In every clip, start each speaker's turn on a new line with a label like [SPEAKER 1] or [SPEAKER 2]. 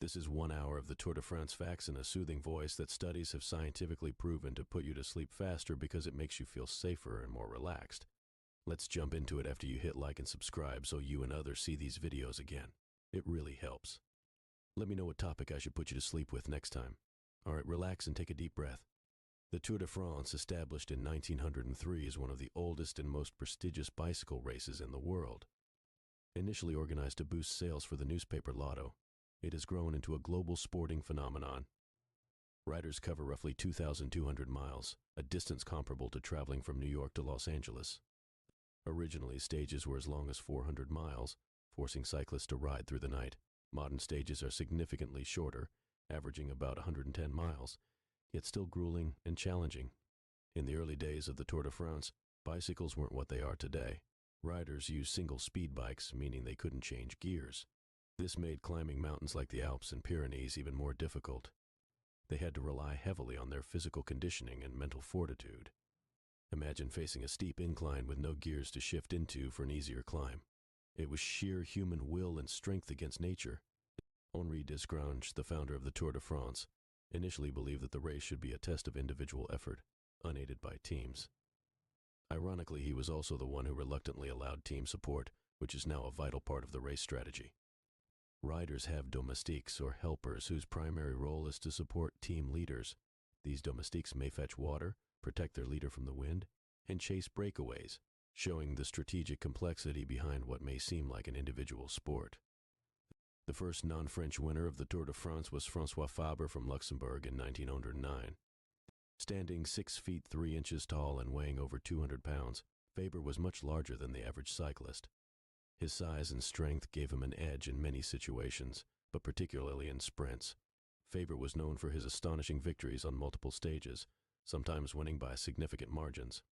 [SPEAKER 1] This is 1 hour of the Tour de France facts in a soothing voice that studies have scientifically proven to put you to sleep faster because it makes you feel safer and more relaxed. Let's jump into it after you hit like and subscribe so you and others see these videos again. It really helps. Let me know what topic I should put you to sleep with next time. Alright, relax and take a deep breath. The Tour de France, established in 1903, is one of the oldest and most prestigious bicycle races in the world. Initially organized to boost sales for the newspaper Lotto, it has grown into a global sporting phenomenon. Riders cover roughly 2,200 miles, a distance comparable to traveling from New York to Los Angeles. Originally, stages were as long as 400 miles, forcing cyclists to ride through the night. Modern stages are significantly shorter, averaging about 110 miles, yet still grueling and challenging. In the early days of the Tour de France, bicycles weren't what they are today. Riders used single speed bikes, meaning they couldn't change gears. This made climbing mountains like the Alps and Pyrenees even more difficult. They had to rely heavily on their physical conditioning and mental fortitude. Imagine facing a steep incline with no gears to shift into for an easier climb. It was sheer human will and strength against nature. Henri Desgrange, the founder of the Tour de France, initially believed that the race should be a test of individual effort, unaided by teams. Ironically, he was also the one who reluctantly allowed team support, which is now a vital part of the race strategy. Riders have domestiques, or helpers, whose primary role is to support team leaders. These domestiques may fetch water, protect their leader from the wind, and chase breakaways, showing the strategic complexity behind what may seem like an individual sport. The first non-French winner of the Tour de France was François Fabre from Luxembourg in 1909. Standing 6 feet 3 inches tall and weighing over 200 pounds, Fabre was much larger than the average cyclist. His size and strength gave him an edge in many situations, but particularly in sprints. Fabre was known for his astonishing victories on multiple stages, sometimes winning by significant margins.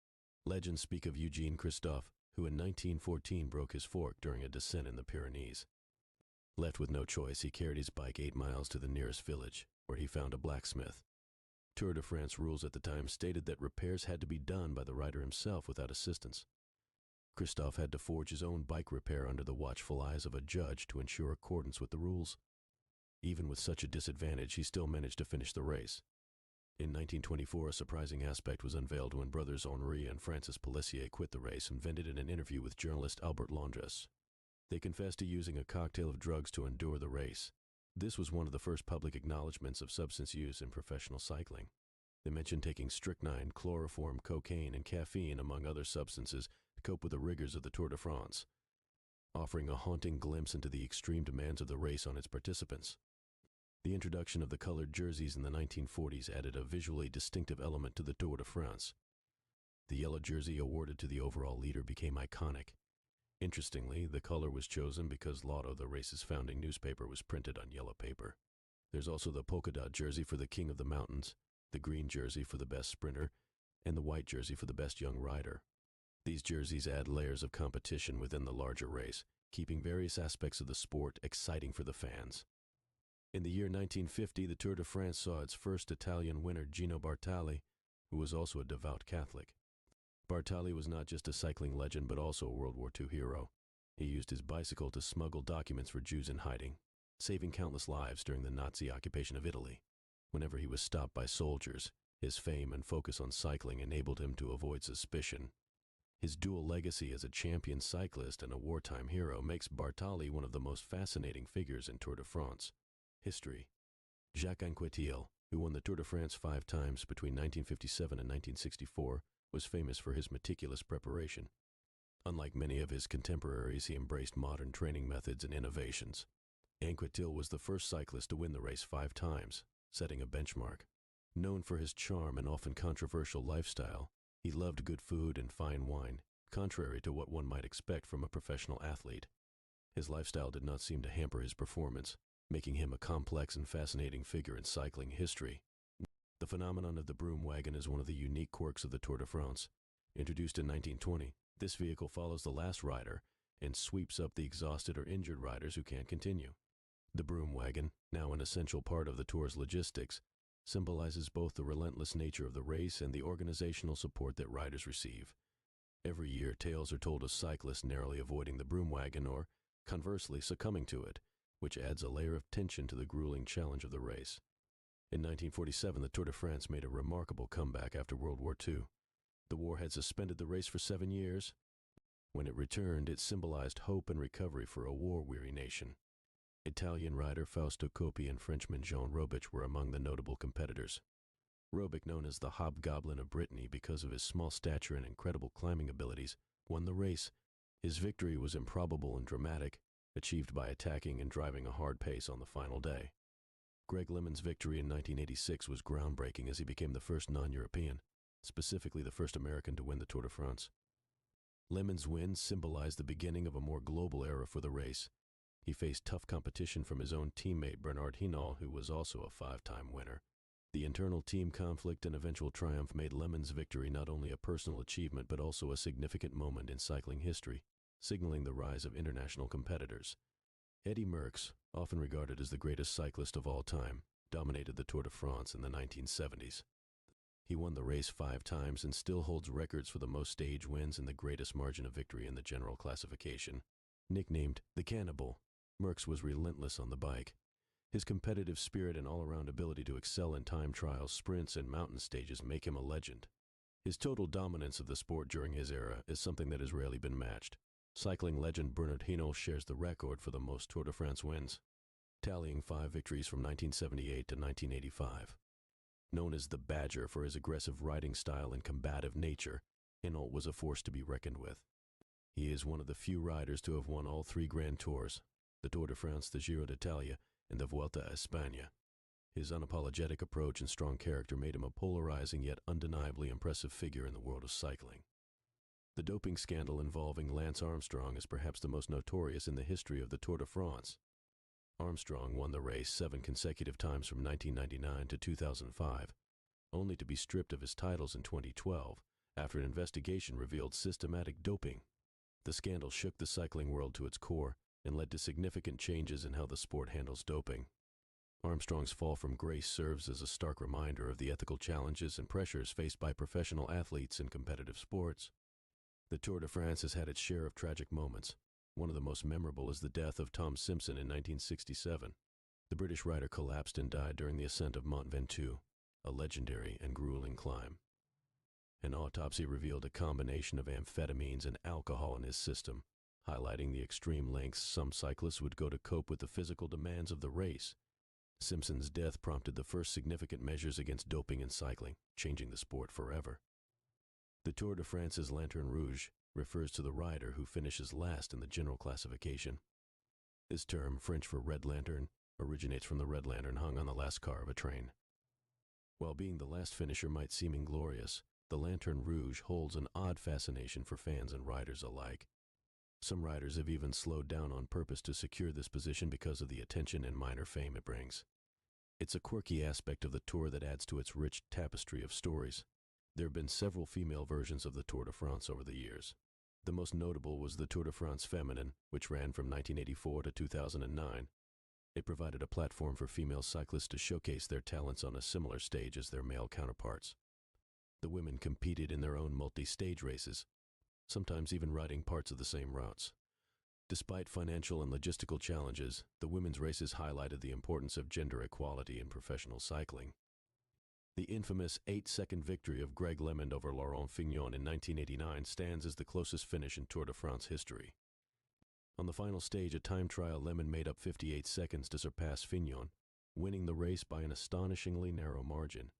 [SPEAKER 1] Legends speak of Eugene Christophe, who in 1914 broke his fork during a descent in the Pyrenees. Left with no choice, he carried his bike 8 miles to the nearest village, where he found a blacksmith. Tour de France rules at the time stated that repairs had to be done by the rider himself without assistance. Christophe had to forge his own bike repair under the watchful eyes of a judge to ensure accordance with the rules. Even with such a disadvantage, he still managed to finish the race. In 1924, a surprising aspect was unveiled when brothers Henri and Francis Pélissier quit the race and vented in an interview with journalist Albert Londres. They confessed to using a cocktail of drugs to endure the race. This was one of the first public acknowledgments of substance use in professional cycling. They mentioned taking strychnine, chloroform, cocaine, and caffeine, among other substances, to cope with the rigors of the Tour de France, offering a haunting glimpse into the extreme demands of the race on its participants. The introduction of the colored jerseys in the 1940s added a visually distinctive element to the Tour de France. The yellow jersey awarded to the overall leader became iconic. Interestingly, the color was chosen because Lotto, the race's founding newspaper, was printed on yellow paper. There's also the polka dot jersey for the king of the mountains, the green jersey for the best sprinter, and the white jersey for the best young rider. These jerseys add layers of competition within the larger race, keeping various aspects of the sport exciting for the fans. In the year 1950, the Tour de France saw its first Italian winner, Gino Bartali, who was also a devout Catholic. Bartali was not just a cycling legend but also a World War II hero. He used his bicycle to smuggle documents for Jews in hiding, saving countless lives during the Nazi occupation of Italy. Whenever he was stopped by soldiers, his fame and focus on cycling enabled him to avoid suspicion. His dual legacy as a champion cyclist and a wartime hero makes Bartali one of the most fascinating figures in Tour de France history. Jacques Anquetil, who won the Tour de France 5 times between 1957 and 1964, was famous for his meticulous preparation. Unlike many of his contemporaries, he embraced modern training methods and innovations. Anquetil was the first cyclist to win the race 5 times, setting a benchmark. Known for his charm and often controversial lifestyle, he loved good food and fine wine, contrary to what one might expect from a professional athlete. His lifestyle did not seem to hamper his performance, making him a complex and fascinating figure in cycling history. The phenomenon of the broom wagon is one of the unique quirks of the Tour de France. Introduced in 1920, this vehicle follows the last rider and sweeps up the exhausted or injured riders who can't continue. The broom wagon, now an essential part of the Tour's logistics, symbolizes both the relentless nature of the race and the organizational support that riders receive. Every year, tales are told of cyclists narrowly avoiding the broom wagon or, conversely, succumbing to it, which adds a layer of tension to the grueling challenge of the race. In 1947, the Tour de France made a remarkable comeback after World War II. The war had suspended the race for 7 years. When it returned, it symbolized hope and recovery for a war-weary nation. Italian rider Fausto Coppi and Frenchman Jean Robic were among the notable competitors. Robic, known as the Hobgoblin of Brittany because of his small stature and incredible climbing abilities, won the race. His victory was improbable and dramatic, achieved by attacking and driving a hard pace on the final day. Greg LeMond's victory in 1986 was groundbreaking as he became the first non-European, specifically the first American to win the Tour de France. LeMond's win symbolized the beginning of a more global era for the race. He faced tough competition from his own teammate Bernard Hinault, who was also a 5-time winner. The internal team conflict and eventual triumph made LeMond's victory not only a personal achievement but also a significant moment in cycling history, signaling the rise of international competitors. Eddy Merckx, often regarded as the greatest cyclist of all time, dominated the Tour de France in the 1970s. He won the race 5 times and still holds records for the most stage wins and the greatest margin of victory in the general classification. Nicknamed the Cannibal, Merckx was relentless on the bike. His competitive spirit and all-around ability to excel in time trials, sprints, and mountain stages make him a legend. His total dominance of the sport during his era is something that has rarely been matched. Cycling legend Bernard Hinault shares the record for the most Tour de France wins, tallying 5 victories from 1978 to 1985. Known as the Badger for his aggressive riding style and combative nature, Hinault was a force to be reckoned with. He is one of the few riders to have won all 3 Grand Tours, the Tour de France, the Giro d'Italia, and the Vuelta a España. His unapologetic approach and strong character made him a polarizing yet undeniably impressive figure in the world of cycling. The doping scandal involving Lance Armstrong is perhaps the most notorious in the history of the Tour de France. Armstrong won the race 7 consecutive times from 1999 to 2005, only to be stripped of his titles in 2012 after an investigation revealed systematic doping. The scandal shook the cycling world to its core and led to significant changes in how the sport handles doping. Armstrong's fall from grace serves as a stark reminder of the ethical challenges and pressures faced by professional athletes in competitive sports. The Tour de France has had its share of tragic moments. One of the most memorable is the death of Tom Simpson in 1967. The British rider collapsed and died during the ascent of Mont Ventoux, a legendary and grueling climb. An autopsy revealed a combination of amphetamines and alcohol in his system, highlighting the extreme lengths some cyclists would go to cope with the physical demands of the race. Simpson's death prompted the first significant measures against doping in cycling, changing the sport forever. The Tour de France's Lanterne Rouge refers to the rider who finishes last in the general classification. This term, French for red lantern, originates from the red lantern hung on the last car of a train. While being the last finisher might seem inglorious, the Lanterne Rouge holds an odd fascination for fans and riders alike. Some riders have even slowed down on purpose to secure this position because of the attention and minor fame it brings. It's a quirky aspect of the Tour that adds to its rich tapestry of stories. There have been several female versions of the Tour de France over the years. The most notable was the Tour de France Feminine, which ran from 1984 to 2009. It provided a platform for female cyclists to showcase their talents on a similar stage as their male counterparts. The women competed in their own multi-stage races, sometimes even riding parts of the same routes. Despite financial and logistical challenges, the women's races highlighted the importance of gender equality in professional cycling. The infamous 8-second victory of Greg LeMond over Laurent Fignon in 1989 stands as the closest finish in Tour de France history. On the final stage, a time trial, LeMond made up 58 seconds to surpass Fignon, winning the race by an astonishingly narrow margin.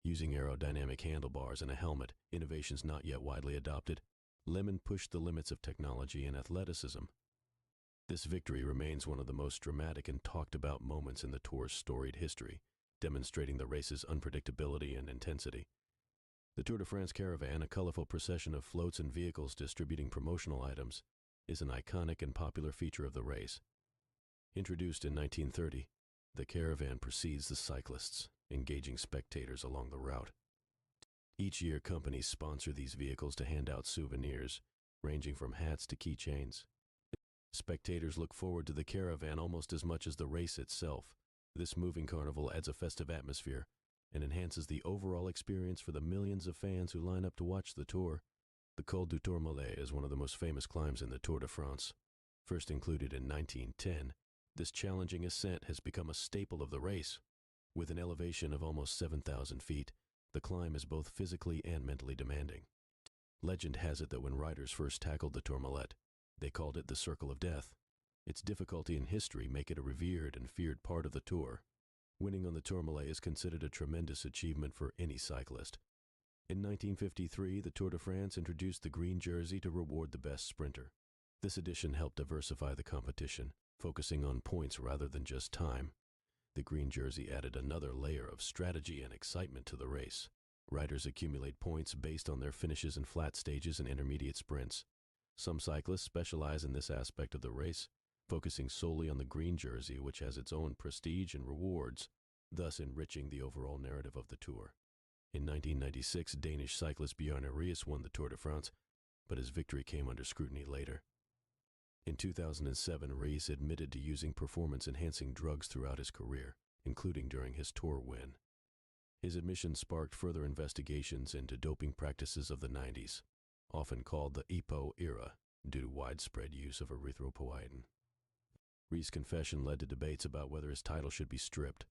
[SPEAKER 1] Using aerodynamic handlebars and a helmet, innovations not yet widely adopted, LeMond pushed the limits of technology and athleticism. This victory remains one of the most dramatic and talked-about moments in the Tour's storied history, demonstrating the race's unpredictability and intensity. The Tour de France Caravan, a colorful procession of floats and vehicles distributing promotional items, is an iconic and popular feature of the race. Introduced in 1930, the caravan precedes the cyclists, engaging spectators along the route. Each year, companies sponsor these vehicles to hand out souvenirs, ranging from hats to keychains. Spectators look forward to the caravan almost as much as the race itself. This moving carnival adds a festive atmosphere and enhances the overall experience for the millions of fans who line up to watch the Tour. The Col du Tourmalet is one of the most famous climbs in the Tour de France. First included in 1910, This challenging ascent has become a staple of the race. With an elevation of almost 7,000 feet, the climb is both physically and mentally demanding. Legend has it that when riders first tackled the Tourmalet, they called it the Circle of Death. Its difficulty and history make it a revered and feared part of the Tour. Winning on the Tourmalet is considered a tremendous achievement for any cyclist. In 1953, the Tour de France introduced the green jersey to reward the best sprinter. This addition helped diversify the competition, focusing on points rather than just time. The green jersey added another layer of strategy and excitement to the race. Riders accumulate points based on their finishes in flat stages and intermediate sprints. Some cyclists specialize in this aspect of the race, focusing solely on the green jersey, which has its own prestige and rewards, thus enriching the overall narrative of the Tour. In 1996, Danish cyclist Bjarne Riis won the Tour de France, but his victory came under scrutiny later. In 2007, Riis admitted to using performance-enhancing drugs throughout his career, including during his Tour win. His admission sparked further investigations into doping practices of the 90s, often called the EPO era, due to widespread use of erythropoietin. Riis' confession led to debates about whether his title should be stripped.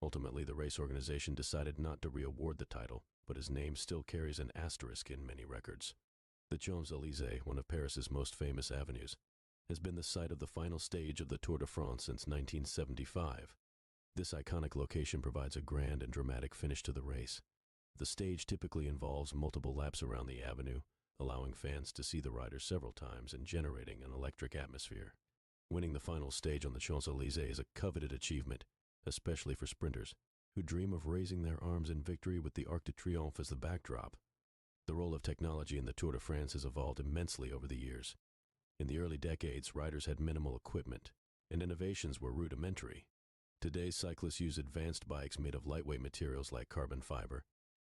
[SPEAKER 1] Ultimately, the race organization decided not to re-award the title, but his name still carries an asterisk in many records. The Champs-Élysées, one of Paris's most famous avenues, has been the site of the final stage of the Tour de France since 1975. This iconic location provides a grand and dramatic finish to the race. The stage typically involves multiple laps around the avenue, allowing fans to see the riders several times and generating an electric atmosphere. Winning the final stage on the Champs-Élysées is a coveted achievement, especially for sprinters, who dream of raising their arms in victory with the Arc de Triomphe as the backdrop. The role of technology in the Tour de France has evolved immensely over the years. In the early decades, riders had minimal equipment, and innovations were rudimentary. Today, cyclists use advanced bikes made of lightweight materials like carbon fiber.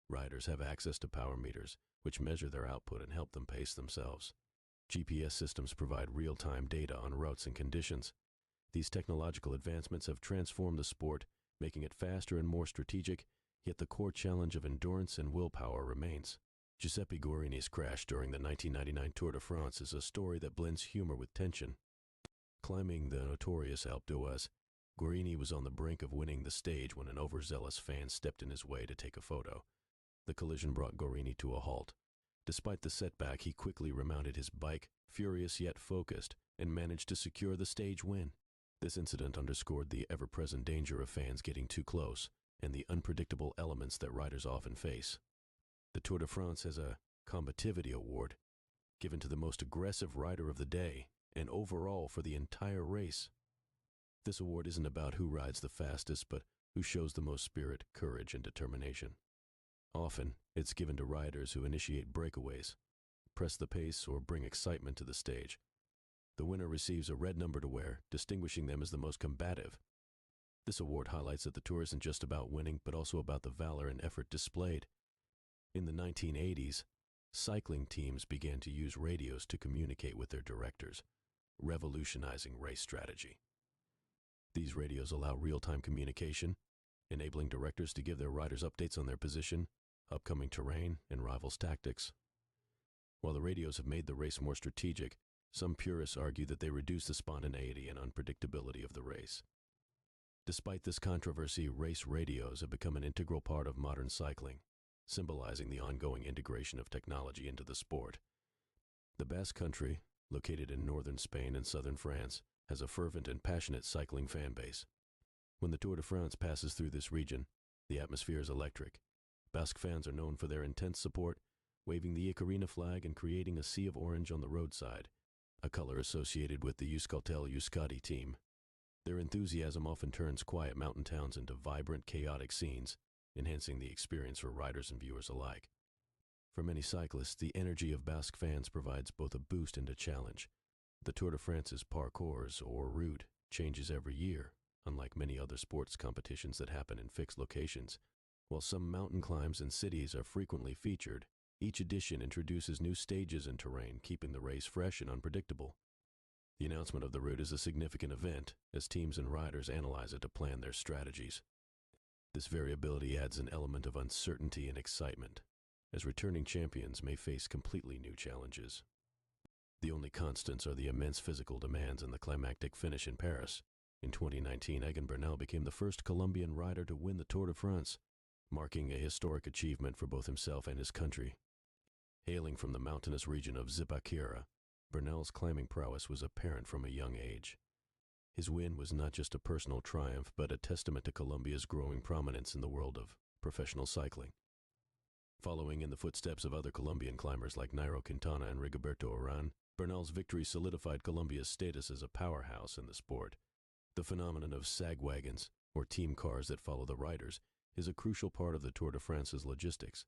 [SPEAKER 1] Riders have access to power meters, which measure their output and help them pace themselves. GPS systems provide real-time data on routes and conditions. These technological advancements have transformed the sport, making it faster and more strategic, yet the core challenge of endurance and willpower remains. Giuseppe Guarini's crash during the 1999 Tour de France is a story that blends humor with tension. Climbing the notorious Alpe d'Huez, Guarini was on the brink of winning the stage when an overzealous fan stepped in his way to take a photo. The collision brought Guarini to a halt. Despite the setback, he quickly remounted his bike, furious yet focused, and managed to secure the stage win. This incident underscored the ever-present danger of fans getting too close and the unpredictable elements that riders often face. The Tour de France has a combativity award given to the most aggressive rider of the day and overall for the entire race. This award isn't about who rides the fastest, but who shows the most spirit, courage, and determination. Often, it's given to riders who initiate breakaways, press the pace, or bring excitement to the stage. The winner receives a red number to wear, distinguishing them as the most combative. This award highlights that the Tour isn't just about winning, but also about the valor and effort displayed. In the 1980s, cycling teams began to use radios to communicate with their directors, revolutionizing race strategy. These radios allow real-time communication, enabling directors to give their riders updates on their position, upcoming terrain, and rivals' tactics. While the radios have made the race more strategic, some purists argue that they reduce the spontaneity and unpredictability of the race. Despite this controversy, race radios have become an integral part of modern cycling, symbolizing the ongoing integration of technology into the sport. The Basque Country, located in northern Spain and southern France, has a fervent and passionate cycling fan base. When the Tour de France passes through this region, the atmosphere is electric. Basque fans are known for their intense support, waving the Icarina flag and creating a sea of orange on the roadside, a color associated with the Euskaltel Euskadi team. Their enthusiasm often turns quiet mountain towns into vibrant, chaotic scenes, enhancing the experience for riders and viewers alike. For many cyclists, the energy of Basque fans provides both a boost and a challenge. The Tour de France's parcours, or route, changes every year, unlike many other sports competitions that happen in fixed locations. While some mountain climbs and cities are frequently featured, each edition introduces new stages and terrain, keeping the race fresh and unpredictable. The announcement of the route is a significant event, as teams and riders analyze it to plan their strategies. This variability adds an element of uncertainty and excitement, as returning champions may face completely new challenges. The only constants are the immense physical demands and the climactic finish in Paris. In 2019, Egan Bernal became the first Colombian rider to win the Tour de France, marking a historic achievement for both himself and his country. Hailing from the mountainous region of Zipaquirá, Bernal's climbing prowess was apparent from a young age. His win was not just a personal triumph, but a testament to Colombia's growing prominence in the world of professional cycling. Following in the footsteps of other Colombian climbers like Nairo Quintana and Rigoberto Urán, Bernal's victory solidified Colombia's status as a powerhouse in the sport. The phenomenon of sag wagons, or team cars that follow the riders, is a crucial part of the Tour de France's logistics.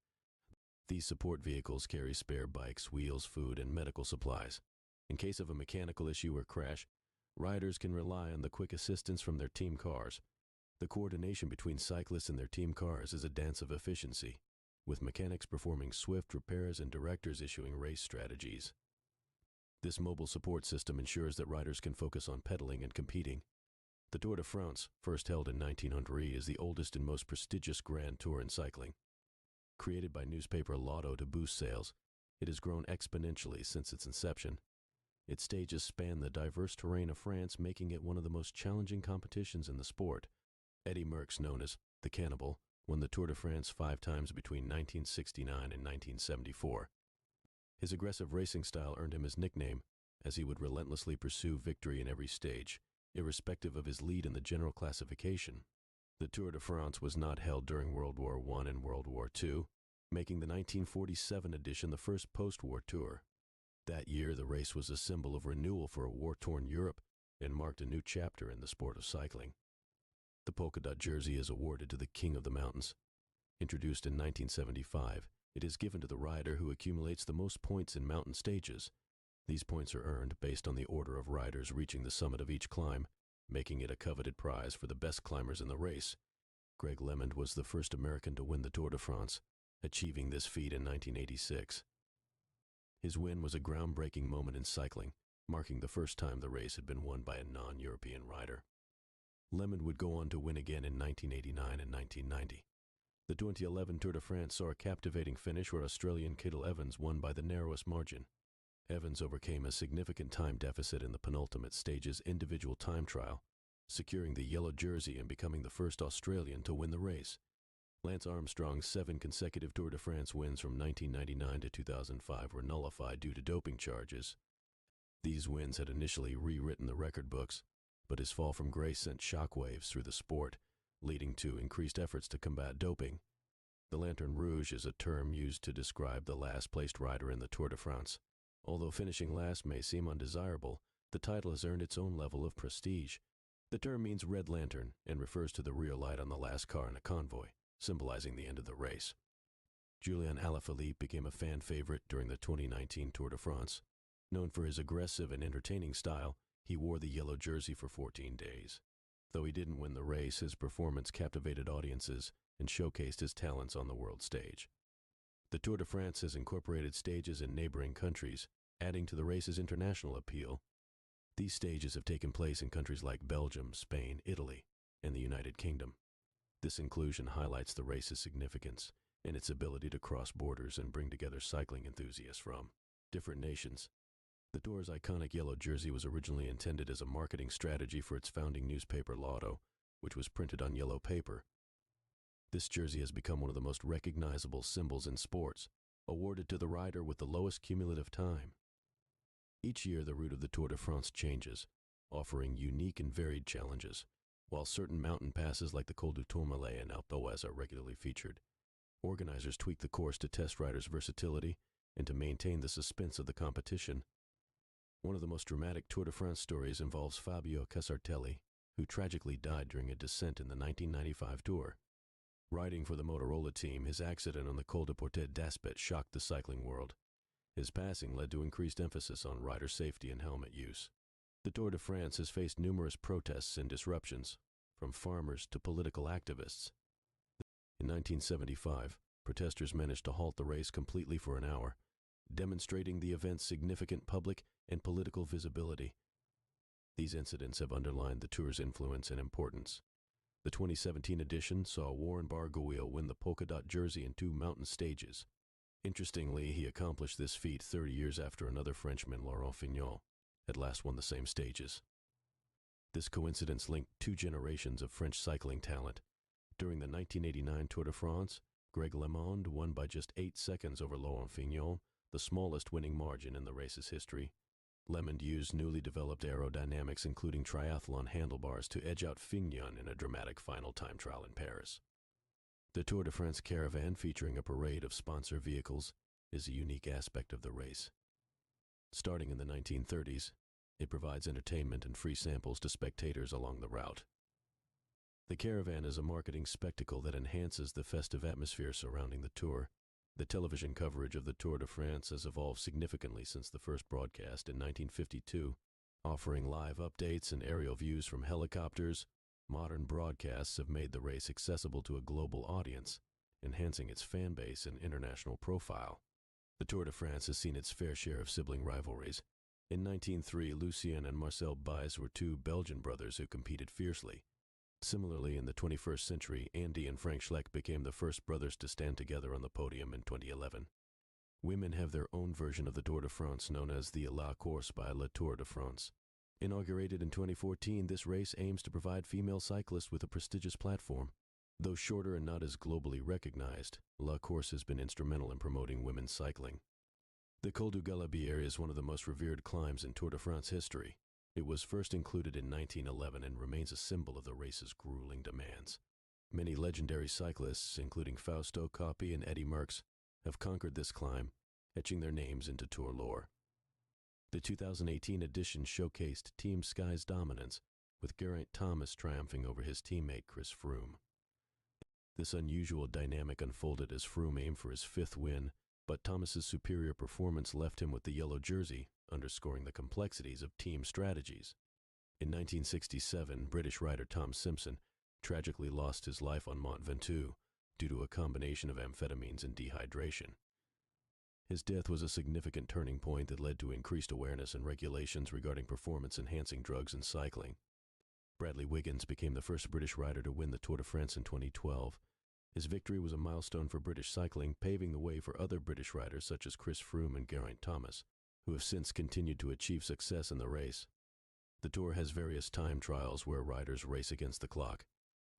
[SPEAKER 1] These support vehicles carry spare bikes, wheels, food, and medical supplies. In case of a mechanical issue or crash, riders can rely on the quick assistance from their team cars. The coordination between cyclists and their team cars is a dance of efficiency, with mechanics performing swift repairs and directors issuing race strategies. This mobile support system ensures that riders can focus on pedaling and competing. The Tour de France, first held in 1900, is the oldest and most prestigious Grand Tour in cycling. Created by newspaper Lotto to boost sales, it has grown exponentially since its inception. Its stages span the diverse terrain of France, making it one of the most challenging competitions in the sport. Eddy Merckx, known as the Cannibal, won the Tour de France 5 times between 1969 and 1974. His aggressive racing style earned him his nickname, as he would relentlessly pursue victory in every stage, irrespective of his lead in the general classification. The Tour de France was not held during World War I and World War II, making the 1947 edition the first post-war tour. That year, the race was a symbol of renewal for a war-torn Europe and marked a new chapter in the sport of cycling. The polka dot jersey is awarded to the King of the Mountains. Introduced in 1975, it is given to the rider who accumulates the most points in mountain stages. These points are earned based on the order of riders reaching the summit of each climb, making it a coveted prize for the best climbers in the race. Greg LeMond was the first American to win the Tour de France, achieving this feat in 1986. His win was a groundbreaking moment in cycling, marking the first time the race had been won by a non-European rider. LeMond would go on to win again in 1989 and 1990. The 2011 Tour de France saw a captivating finish where Australian Cadel Evans won by the narrowest margin. Evans overcame a significant time deficit in the penultimate stage's individual time trial, securing the yellow jersey and becoming the first Australian to win the race. Lance Armstrong's 7 consecutive Tour de France wins from 1999 to 2005 were nullified due to doping charges. These wins had initially rewritten the record books, but his fall from grace sent shockwaves through the sport, leading to increased efforts to combat doping. The Lanterne Rouge is a term used to describe the last-placed rider in the Tour de France. Although finishing last may seem undesirable, the title has earned its own level of prestige. The term means red lantern and refers to the rear light on the last car in a convoy, symbolizing the end of the race. Julian Alaphilippe became a fan favorite during the 2019 Tour de France. Known for his aggressive and entertaining style, he wore the yellow jersey for 14 days. Though he didn't win the race, his performance captivated audiences and showcased his talents on the world stage. The Tour de France has incorporated stages in neighboring countries, adding to the race's international appeal. These stages have taken place in countries like Belgium, Spain, Italy, and the United Kingdom. This inclusion highlights the race's significance and its ability to cross borders and bring together cycling enthusiasts from different nations. The Tour's iconic yellow jersey was originally intended as a marketing strategy for its founding newspaper Lotto, which was printed on yellow paper. This jersey has become one of the most recognizable symbols in sports, awarded to the rider with the lowest cumulative time. Each year, the route of the Tour de France changes, offering unique and varied challenges, while certain mountain passes like the Col du Tourmalet and Alpe d'Huez are regularly featured. Organizers tweak the course to test riders' versatility and to maintain the suspense of the competition. One of the most dramatic Tour de France stories involves Fabio Casartelli, who tragically died during a descent in the 1995 Tour. Riding for the Motorola team, his accident on the Col de Portet d'Aspet shocked the cycling world. His passing led to increased emphasis on rider safety and helmet use. The Tour de France has faced numerous protests and disruptions, from farmers to political activists. In 1975, protesters managed to halt the race completely for an hour, demonstrating the event's significant public and political visibility. These incidents have underlined the Tour's influence and importance. The 2017 edition saw Warren Barguil win the polka dot jersey in 2 mountain stages. Interestingly, he accomplished this feat 30 years after another Frenchman, Laurent Fignon, had last won the same stages. This coincidence linked two generations of French cycling talent. During the 1989 Tour de France, Greg LeMond won by just 8 seconds over Laurent Fignon, the smallest winning margin in the race's history. LeMond used newly developed aerodynamics, including triathlon handlebars, to edge out Fignon in a dramatic final time trial in Paris. The Tour de France Caravan, featuring a parade of sponsor vehicles, is a unique aspect of the race. Starting in the 1930s, it provides entertainment and free samples to spectators along the route. The Caravan is a marketing spectacle that enhances the festive atmosphere surrounding the Tour. The television coverage of the Tour de France has evolved significantly since the first broadcast in 1952, offering live updates and aerial views from helicopters. Modern broadcasts have made the race accessible to a global audience, enhancing its fan base and international profile. The Tour de France has seen its fair share of sibling rivalries. In 1903, Lucien and Marcel Buys were two Belgian brothers who competed fiercely. Similarly, in the 21st century, Andy and Frank Schleck became the first brothers to stand together on the podium in 2011. Women have their own version of the Tour de France, known as the La Course by Le Tour de France. Inaugurated in 2014, this race aims to provide female cyclists with a prestigious platform. Though shorter and not as globally recognized, La Course has been instrumental in promoting women's cycling. The Col du Galibier is one of the most revered climbs in Tour de France history. It was first included in 1911 and remains a symbol of the race's grueling demands. Many legendary cyclists, including Fausto Coppi and Eddy Merckx, have conquered this climb, etching their names into Tour lore. The 2018 edition showcased Team Sky's dominance, with Geraint Thomas triumphing over his teammate Chris Froome. This unusual dynamic unfolded as Froome aimed for his 5th win, but Thomas's superior performance left him with the yellow jersey, underscoring the complexities of team strategies. In 1967, British rider Tom Simpson tragically lost his life on Mont Ventoux due to a combination of amphetamines and dehydration. His death was a significant turning point that led to increased awareness and regulations regarding performance-enhancing drugs in cycling. Bradley Wiggins became the first British rider to win the Tour de France in 2012. His victory was a milestone for British cycling, paving the way for other British riders such as Chris Froome and Geraint Thomas, who have since continued to achieve success in the race. The Tour has various time trials where riders race against the clock.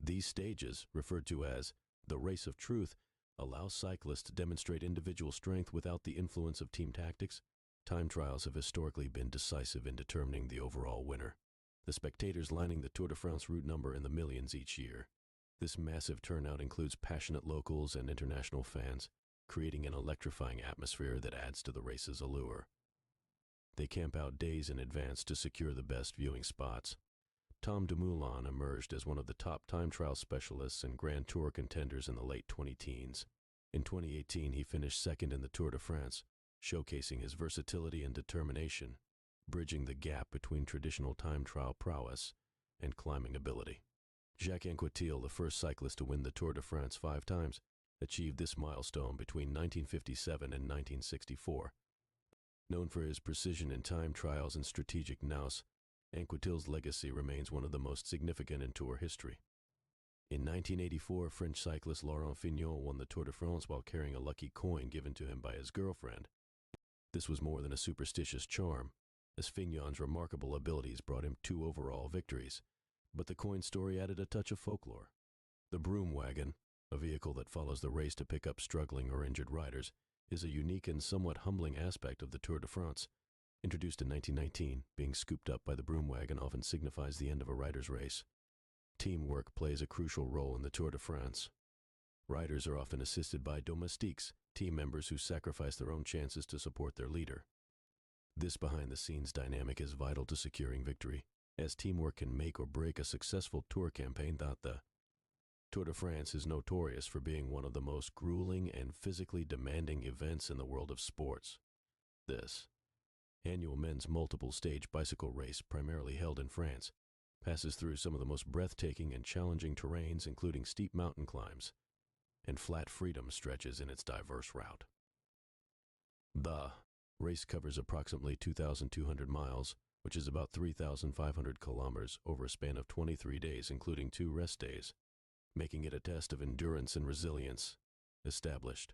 [SPEAKER 1] These stages, referred to as the Race of Truth, allow cyclists to demonstrate individual strength without the influence of team tactics. Time trials have historically been decisive in determining the overall winner, the spectators lining the Tour de France route number in the millions each year. This massive turnout includes passionate locals and international fans, creating an electrifying atmosphere that adds to the race's allure. They camp out days in advance to secure the best viewing spots. Tom Dumoulin emerged as one of the top time trial specialists and Grand Tour contenders in the late 20-teens. In 2018, he finished second in the Tour de France, showcasing his versatility and determination, bridging the gap between traditional time trial prowess and climbing ability. Jacques Anquetil, the first cyclist to win the Tour de France 5 times, achieved this milestone between 1957 and 1964. Known for his precision in time trials and strategic nous, Anquetil's legacy remains one of the most significant in Tour history. In 1984, French cyclist Laurent Fignon won the Tour de France while carrying a lucky coin given to him by his girlfriend. This was more than a superstitious charm, as Fignon's remarkable abilities brought him 2 overall victories, but the coin story added a touch of folklore. The broom wagon, a vehicle that follows the race to pick up struggling or injured riders, is a unique and somewhat humbling aspect of the Tour de France. Introduced in 1919, being scooped up by the broom wagon often signifies the end of a rider's race. Teamwork plays a crucial role in the Tour de France. Riders are often assisted by domestiques, team members who sacrifice their own chances to support their leader. This behind-the-scenes dynamic is vital to securing victory, as teamwork can make or break a successful Tour campaign. The Tour de France is notorious for being one of the most grueling and physically demanding events in the world of sports. This annual men's multiple-stage bicycle race, primarily held in France, passes through some of the most breathtaking and challenging terrains, including steep mountain climbs and flat freedom stretches in its diverse route. The race covers approximately 2,200 miles, which is about 3,500 kilometers over a span of 23 days, including 2 rest days, making it a test of endurance and resilience. Established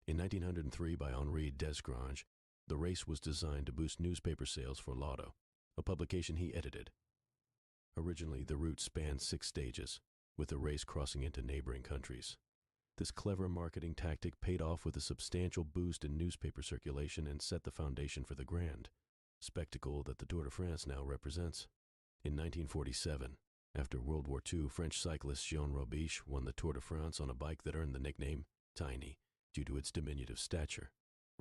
[SPEAKER 1] in 1903 by Henri Desgrange, the race was designed to boost newspaper sales for L'Auto, a publication he edited. Originally, the route spanned 6 stages, with the race crossing into neighboring countries. This clever marketing tactic paid off with a substantial boost in newspaper circulation and set the foundation for the grand spectacle that the Tour de France now represents. In 1947, after World War II, French cyclist Jean Robiche won the Tour de France on a bike that earned the nickname Tiny due to its diminutive stature.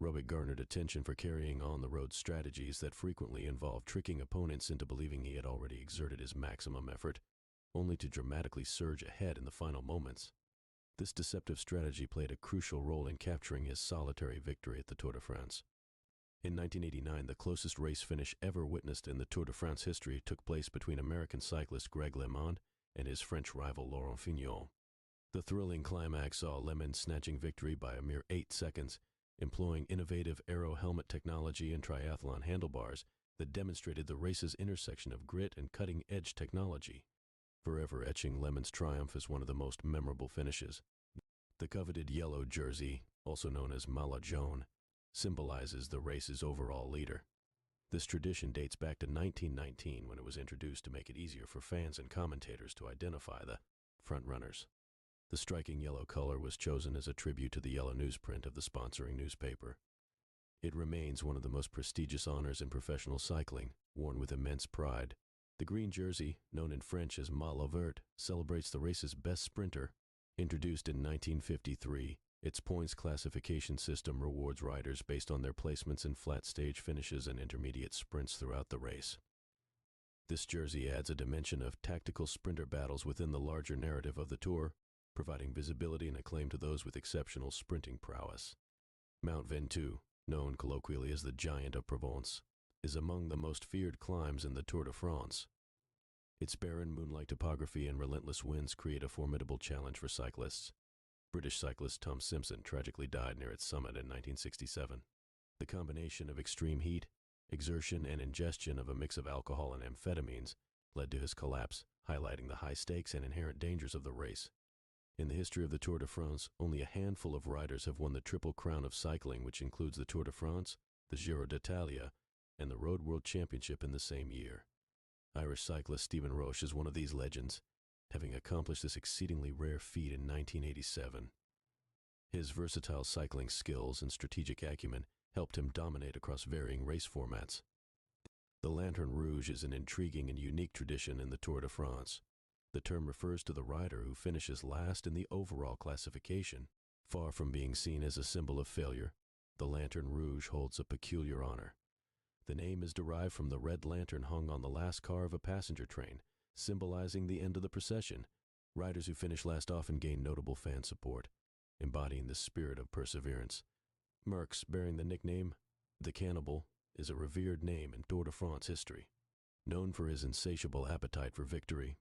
[SPEAKER 1] Robic garnered attention for carrying on the road strategies that frequently involved tricking opponents into believing he had already exerted his maximum effort, only to dramatically surge ahead in the final moments. This deceptive strategy played a crucial role in capturing his solitary victory at the Tour de France. In 1989, the closest race finish ever witnessed in the Tour de France history took place between American cyclist Greg LeMond and his French rival Laurent Fignon. The thrilling climax saw LeMond snatching victory by a mere 8 seconds, employing innovative aero helmet technology and triathlon handlebars that demonstrated the race's intersection of grit and cutting-edge technology, forever etching LeMond's triumph as one of the most memorable finishes. The coveted yellow jersey, also known as Maillot jaune, symbolizes the race's overall leader. This tradition dates back to 1919 when it was introduced to make it easier for fans and commentators to identify the frontrunners. The striking yellow color was chosen as a tribute to the yellow newsprint of the sponsoring newspaper. It remains one of the most prestigious honors in professional cycling, worn with immense pride. The green jersey, known in French as Maillot vert, celebrates the race's best sprinter. Introduced in 1953, its points classification system rewards riders based on their placements in flat stage finishes and intermediate sprints throughout the race. This jersey adds a dimension of tactical sprinter battles within the larger narrative of the Tour, providing visibility and acclaim to those with exceptional sprinting prowess. Mount Ventoux, known colloquially as the Giant of Provence, is among the most feared climbs in the Tour de France. Its barren moonlight topography and relentless winds create a formidable challenge for cyclists. British cyclist Tom Simpson tragically died near its summit in 1967. The combination of extreme heat, exertion, and ingestion of a mix of alcohol and amphetamines led to his collapse, highlighting the high stakes and inherent dangers of the race. In the history of the Tour de France, only a handful of riders have won the Triple Crown of cycling, which includes the Tour de France, the Giro d'Italia, and the Road World Championship in the same year. Irish cyclist Stephen Roche is one of these legends, having accomplished this exceedingly rare feat in 1987. His versatile cycling skills and strategic acumen helped him dominate across varying race formats. The Lanterne Rouge is an intriguing and unique tradition in the Tour de France. The term refers to the rider who finishes last in the overall classification. Far from being seen as a symbol of failure, the Lanterne Rouge holds a peculiar honor. The name is derived from the red lantern hung on the last car of a passenger train, symbolizing the end of the procession. Riders who finish last often gain notable fan support, embodying the spirit of perseverance. Merckx, bearing the nickname The Cannibal, is a revered name in Tour de France history. Known for his insatiable appetite for victory,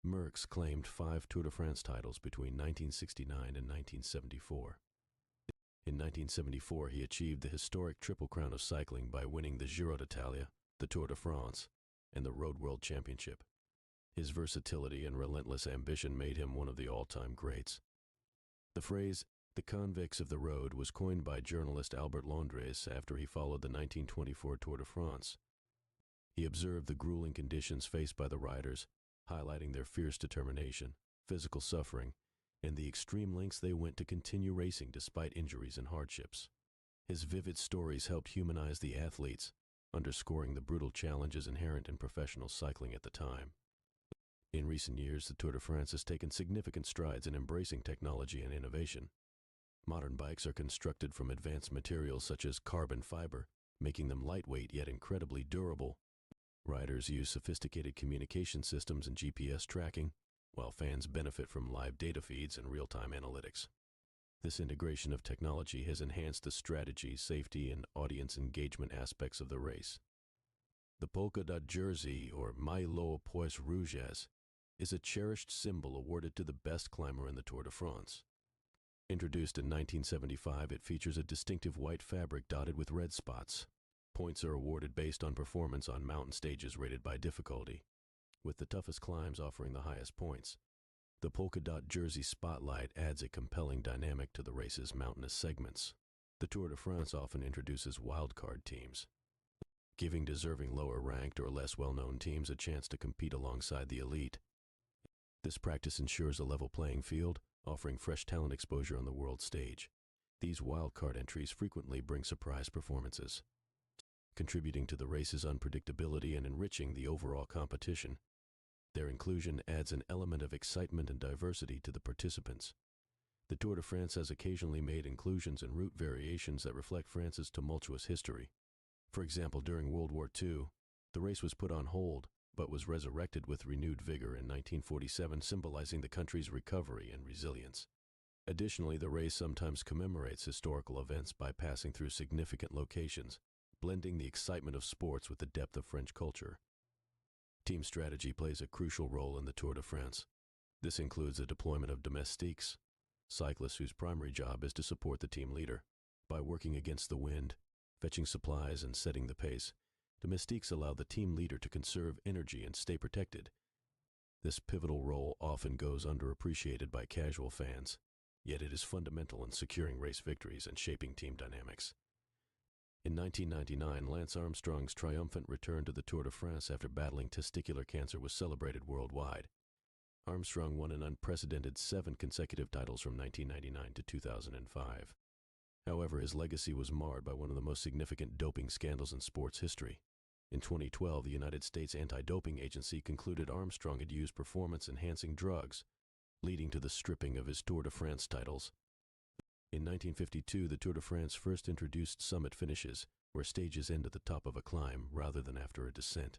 [SPEAKER 1] Merckx claimed 5 Tour de France titles between 1969 and 1974. In 1974, he achieved the historic Triple Crown of cycling by winning the Giro d'Italia, the Tour de France, and the Road World Championship. His versatility and relentless ambition made him one of the all-time greats. The phrase, "the convicts of the road," was coined by journalist Albert Londres after he followed the 1924 Tour de France. He observed the grueling conditions faced by the riders, highlighting their fierce determination, physical suffering, and the extreme lengths they went to continue racing despite injuries and hardships. His vivid stories helped humanize the athletes, underscoring the brutal challenges inherent in professional cycling at the time. In recent years, the Tour de France has taken significant strides in embracing technology and innovation. Modern bikes are constructed from advanced materials such as carbon fiber, making them lightweight yet incredibly durable. Riders use sophisticated communication systems and GPS tracking, while fans benefit from live data feeds and real-time analytics. This integration of technology has enhanced the strategy, safety, and audience engagement aspects of the race. The polka dot jersey, or Maillot Pois Rouges, is a cherished symbol awarded to the best climber in the Tour de France. Introduced in 1975, it features a distinctive white fabric dotted with red spots. Points are awarded based on performance on mountain stages rated by difficulty, with the toughest climbs offering the highest points. The polka dot jersey spotlight adds a compelling dynamic to the race's mountainous segments. The Tour de France often introduces wildcard teams. giving deserving lower-ranked or less well-known teams a chance to compete alongside the elite. This practice ensures a level playing field, offering fresh talent exposure on the world stage. These wildcard entries frequently bring surprise performances, contributing to the race's unpredictability and enriching the overall competition. Their inclusion adds an element of excitement and diversity to the participants. The Tour de France has occasionally made inclusions and route variations that reflect France's tumultuous history. For example, during World War II, the race was put on hold, but was resurrected with renewed vigor in 1947, symbolizing the country's recovery and resilience. Additionally, the race sometimes commemorates historical events by passing through significant locations, blending the excitement of sports with the depth of French culture. Team strategy plays a crucial role in the Tour de France. This includes the deployment of domestiques, cyclists whose primary job is to support the team leader. By working against the wind, fetching supplies, and setting the pace, domestiques allow the team leader to conserve energy and stay protected. This pivotal role often goes underappreciated by casual fans, yet it is fundamental in securing race victories and shaping team dynamics. In 1999, Lance Armstrong's triumphant return to the Tour de France after battling testicular cancer was celebrated worldwide. Armstrong won an unprecedented 7 consecutive titles from 1999 to 2005. However, his legacy was marred by one of the most significant doping scandals in sports history. In 2012, the United States Anti-Doping Agency concluded Armstrong had used performance-enhancing drugs, leading to the stripping of his Tour de France titles. In 1952, the Tour de France first introduced summit finishes, where stages end at the top of a climb rather than after a descent.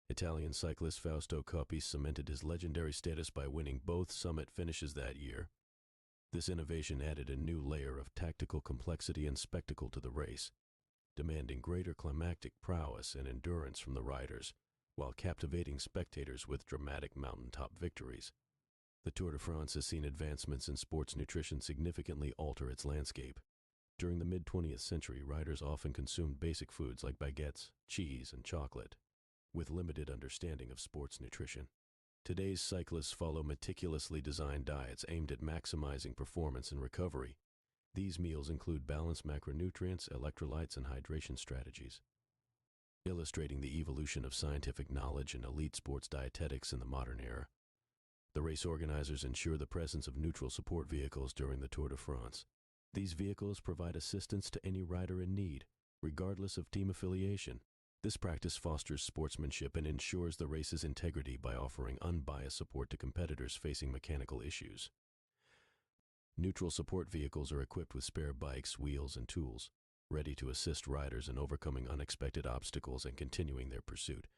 [SPEAKER 1] Italian cyclist Fausto Coppi cemented his legendary status by winning both summit finishes that year. This innovation added a new layer of tactical complexity and spectacle to the race, demanding greater climactic prowess and endurance from the riders, while captivating spectators with dramatic mountaintop victories. The Tour de France has seen advancements in sports nutrition significantly alter its landscape. During the mid-20th century, riders often consumed basic foods like baguettes, cheese, and chocolate, with limited understanding of sports nutrition. Today's cyclists follow meticulously designed diets aimed at maximizing performance and recovery. These meals include balanced macronutrients, electrolytes, and hydration strategies, illustrating the evolution of scientific knowledge and elite sports dietetics in the modern era. The race organizers ensure the presence of neutral support vehicles during the Tour de France. These vehicles provide assistance to any rider in need, regardless of team affiliation. This practice fosters sportsmanship and ensures the race's integrity by offering unbiased support to competitors facing mechanical issues. Neutral support vehicles are equipped with spare bikes, wheels, and tools, ready to assist riders in overcoming unexpected obstacles and continuing their pursuit.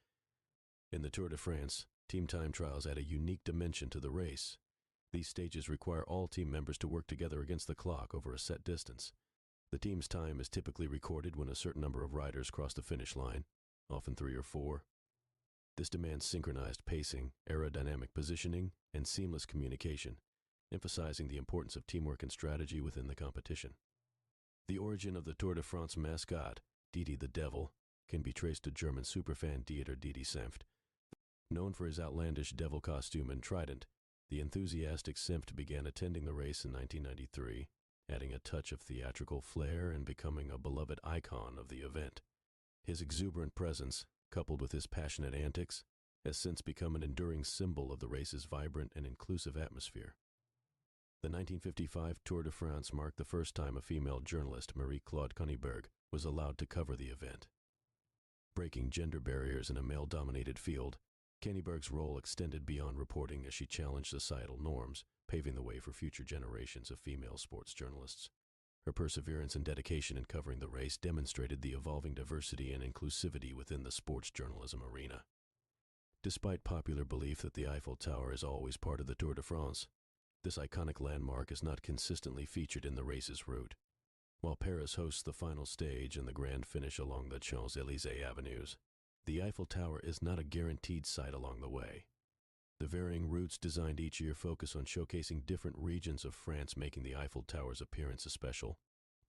[SPEAKER 1] In the Tour de France, team time trials add a unique dimension to the race. These stages require all team members to work together against the clock over a set distance. The team's time is typically recorded when a certain number of riders cross the finish line, often 3 or 4. This demands synchronized pacing, aerodynamic positioning, and seamless communication, emphasizing the importance of teamwork and strategy within the competition. The origin of the Tour de France mascot, Didi the Devil, can be traced to German superfan Dieter Didi Senft. Known for his outlandish devil costume and trident, the enthusiastic Senft began attending the race in 1993, adding a touch of theatrical flair and becoming a beloved icon of the event. His exuberant presence, coupled with his passionate antics, has since become an enduring symbol of the race's vibrant and inclusive atmosphere. The 1955 Tour de France marked the first time a female journalist, Marie-Claude Koenigsberg, was allowed to cover the event. Breaking gender barriers in a male-dominated field, Koenigsberg's role extended beyond reporting as she challenged societal norms, paving the way for future generations of female sports journalists. Her perseverance and dedication in covering the race demonstrated the evolving diversity and inclusivity within the sports journalism arena. Despite popular belief that the Eiffel Tower is always part of the Tour de France, this iconic landmark is not consistently featured in the race's route. While Paris hosts the final stage and the grand finish along the Champs-Élysées avenues, the Eiffel Tower is not a guaranteed sight along the way. The varying routes designed each year focus on showcasing different regions of France, making the Eiffel Tower's appearance a special,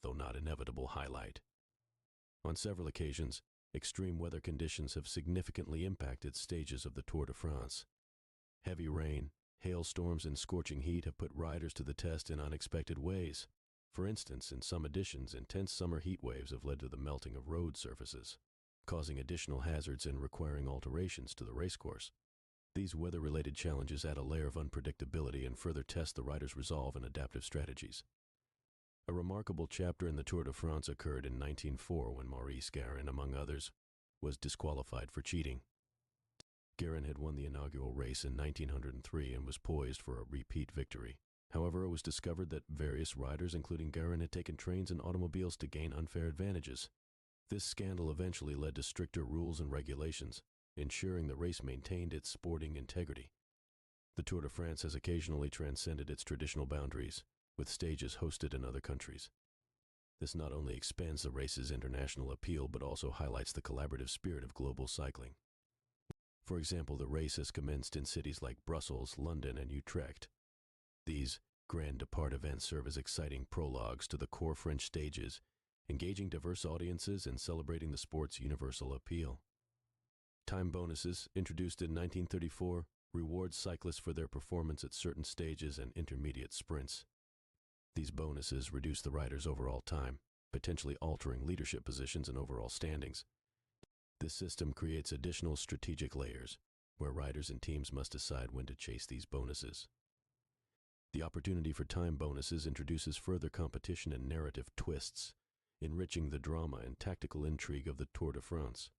[SPEAKER 1] though not inevitable, highlight. On several occasions, extreme weather conditions have significantly impacted stages of the Tour de France. Heavy rain, hailstorms, and scorching heat have put riders to the test in unexpected ways. For instance, in some editions, intense summer heat waves have led to the melting of road surfaces. causing additional hazards and requiring alterations to the racecourse. These weather-related challenges add a layer of unpredictability and further test the rider's resolve and adaptive strategies. A remarkable chapter in the Tour de France occurred in 1904 when Maurice Garin, among others, was disqualified for cheating. Garin had won the inaugural race in 1903 and was poised for a repeat victory. However, it was discovered that various riders, including Garin, had taken trains and automobiles to gain unfair advantages. This scandal eventually led to stricter rules and regulations, ensuring the race maintained its sporting integrity. The Tour de France has occasionally transcended its traditional boundaries, with stages hosted in other countries. This not only expands the race's international appeal, but also highlights the collaborative spirit of global cycling. For example, the race has commenced in cities like Brussels, London, and Utrecht. These grand depart events serve as exciting prologues to the core French stages, engaging diverse audiences and celebrating the sport's universal appeal. Time bonuses, introduced in 1934, reward cyclists for their performance at certain stages and intermediate sprints. These bonuses reduce the rider's overall time, potentially altering leadership positions and overall standings. This system creates additional strategic layers, where riders and teams must decide when to chase these bonuses. The opportunity for time bonuses introduces further competition and narrative twists, enriching the drama and tactical intrigue of the Tour de France.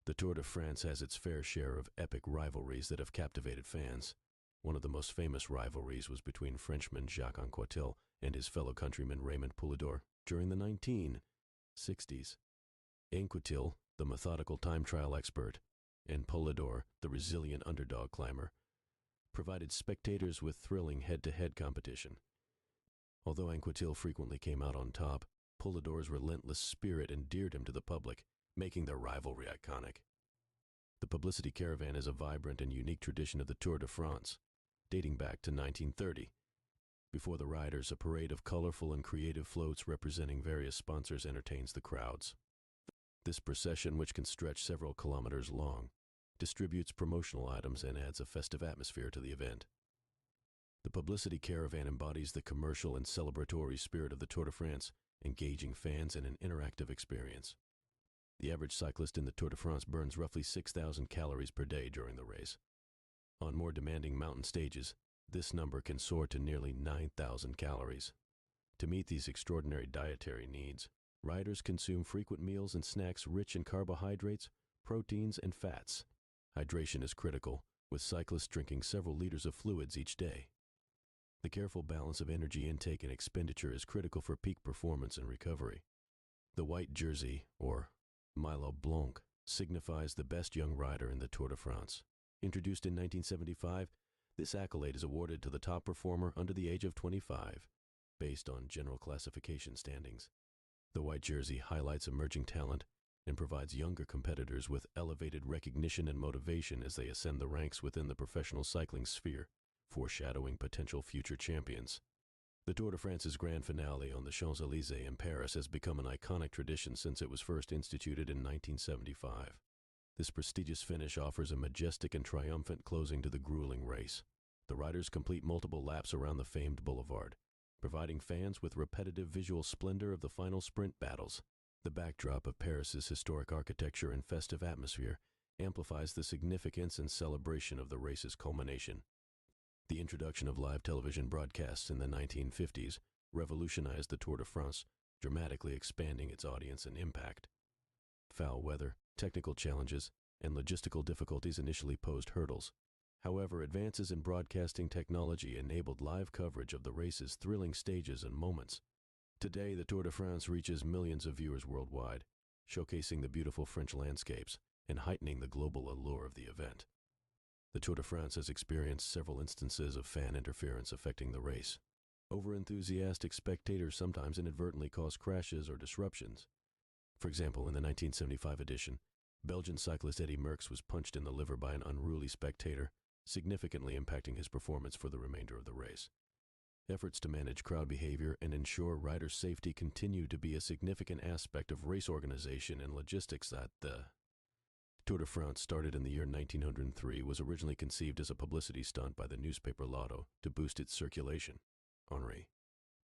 [SPEAKER 1] The Tour de France has its fair share of epic rivalries that have captivated fans. One of the most famous rivalries was between Frenchman Jacques Anquetil and his fellow countryman Raymond Poulidor during the 1960s. Anquetil, the methodical time trial expert, and Poulidor, the resilient underdog climber, provided spectators with thrilling head-to-head competition. Although Anquetil frequently came out on top, Poulidor's relentless spirit endeared him to the public, making their rivalry iconic. The publicity caravan is a vibrant and unique tradition of the Tour de France, dating back to 1930. Before the riders, a parade of colorful and creative floats representing various sponsors entertains the crowds. This procession, which can stretch several kilometers long, distributes promotional items and adds a festive atmosphere to the event. The publicity caravan embodies the commercial and celebratory spirit of the Tour de France, engaging fans in an interactive experience. The average cyclist in the Tour de France burns roughly 6,000 calories per day during the race. On more demanding mountain stages, this number can soar to nearly 9,000 calories. To meet these extraordinary dietary needs, riders consume frequent meals and snacks rich in carbohydrates, proteins, and fats. Hydration is critical, with cyclists drinking several liters of fluids each day. The careful balance of energy intake and expenditure is critical for peak performance and recovery. The white jersey, or Maillot Blanc, signifies the best young rider in the Tour de France. Introduced in 1975, this accolade is awarded to the top performer under the age of 25, based on general classification standings. The white jersey highlights emerging talent and provides younger competitors with elevated recognition and motivation as they ascend the ranks within the professional cycling sphere, foreshadowing potential future champions. The Tour de France's grand finale on the Champs-Élysées in Paris has become an iconic tradition since it was first instituted in 1975. This prestigious finish offers a majestic and triumphant closing to the grueling race. The riders complete multiple laps around the famed boulevard, providing fans with repetitive visual splendor of the final sprint battles. The backdrop of Paris's historic architecture and festive atmosphere amplifies the significance and celebration of the race's culmination. The introduction of live television broadcasts in the 1950s revolutionized the Tour de France, dramatically expanding its audience and impact. Foul weather, technical challenges, and logistical difficulties initially posed hurdles. However, advances in broadcasting technology enabled live coverage of the race's thrilling stages and moments. Today, the Tour de France reaches millions of viewers worldwide, showcasing the beautiful French landscapes and heightening the global allure of the event. The Tour de France has experienced several instances of fan interference affecting the race. Over-enthusiastic spectators sometimes inadvertently cause crashes or disruptions. For example, in the 1975 edition, Belgian cyclist Eddy Merckx was punched in the liver by an unruly spectator, significantly impacting his performance for the remainder of the race. Efforts to manage crowd behavior and ensure rider safety continue to be a significant aspect of race organization and logistics at the Tour de France, started in the year 1903, was originally conceived as a publicity stunt by the newspaper Lotto to boost its circulation. Henri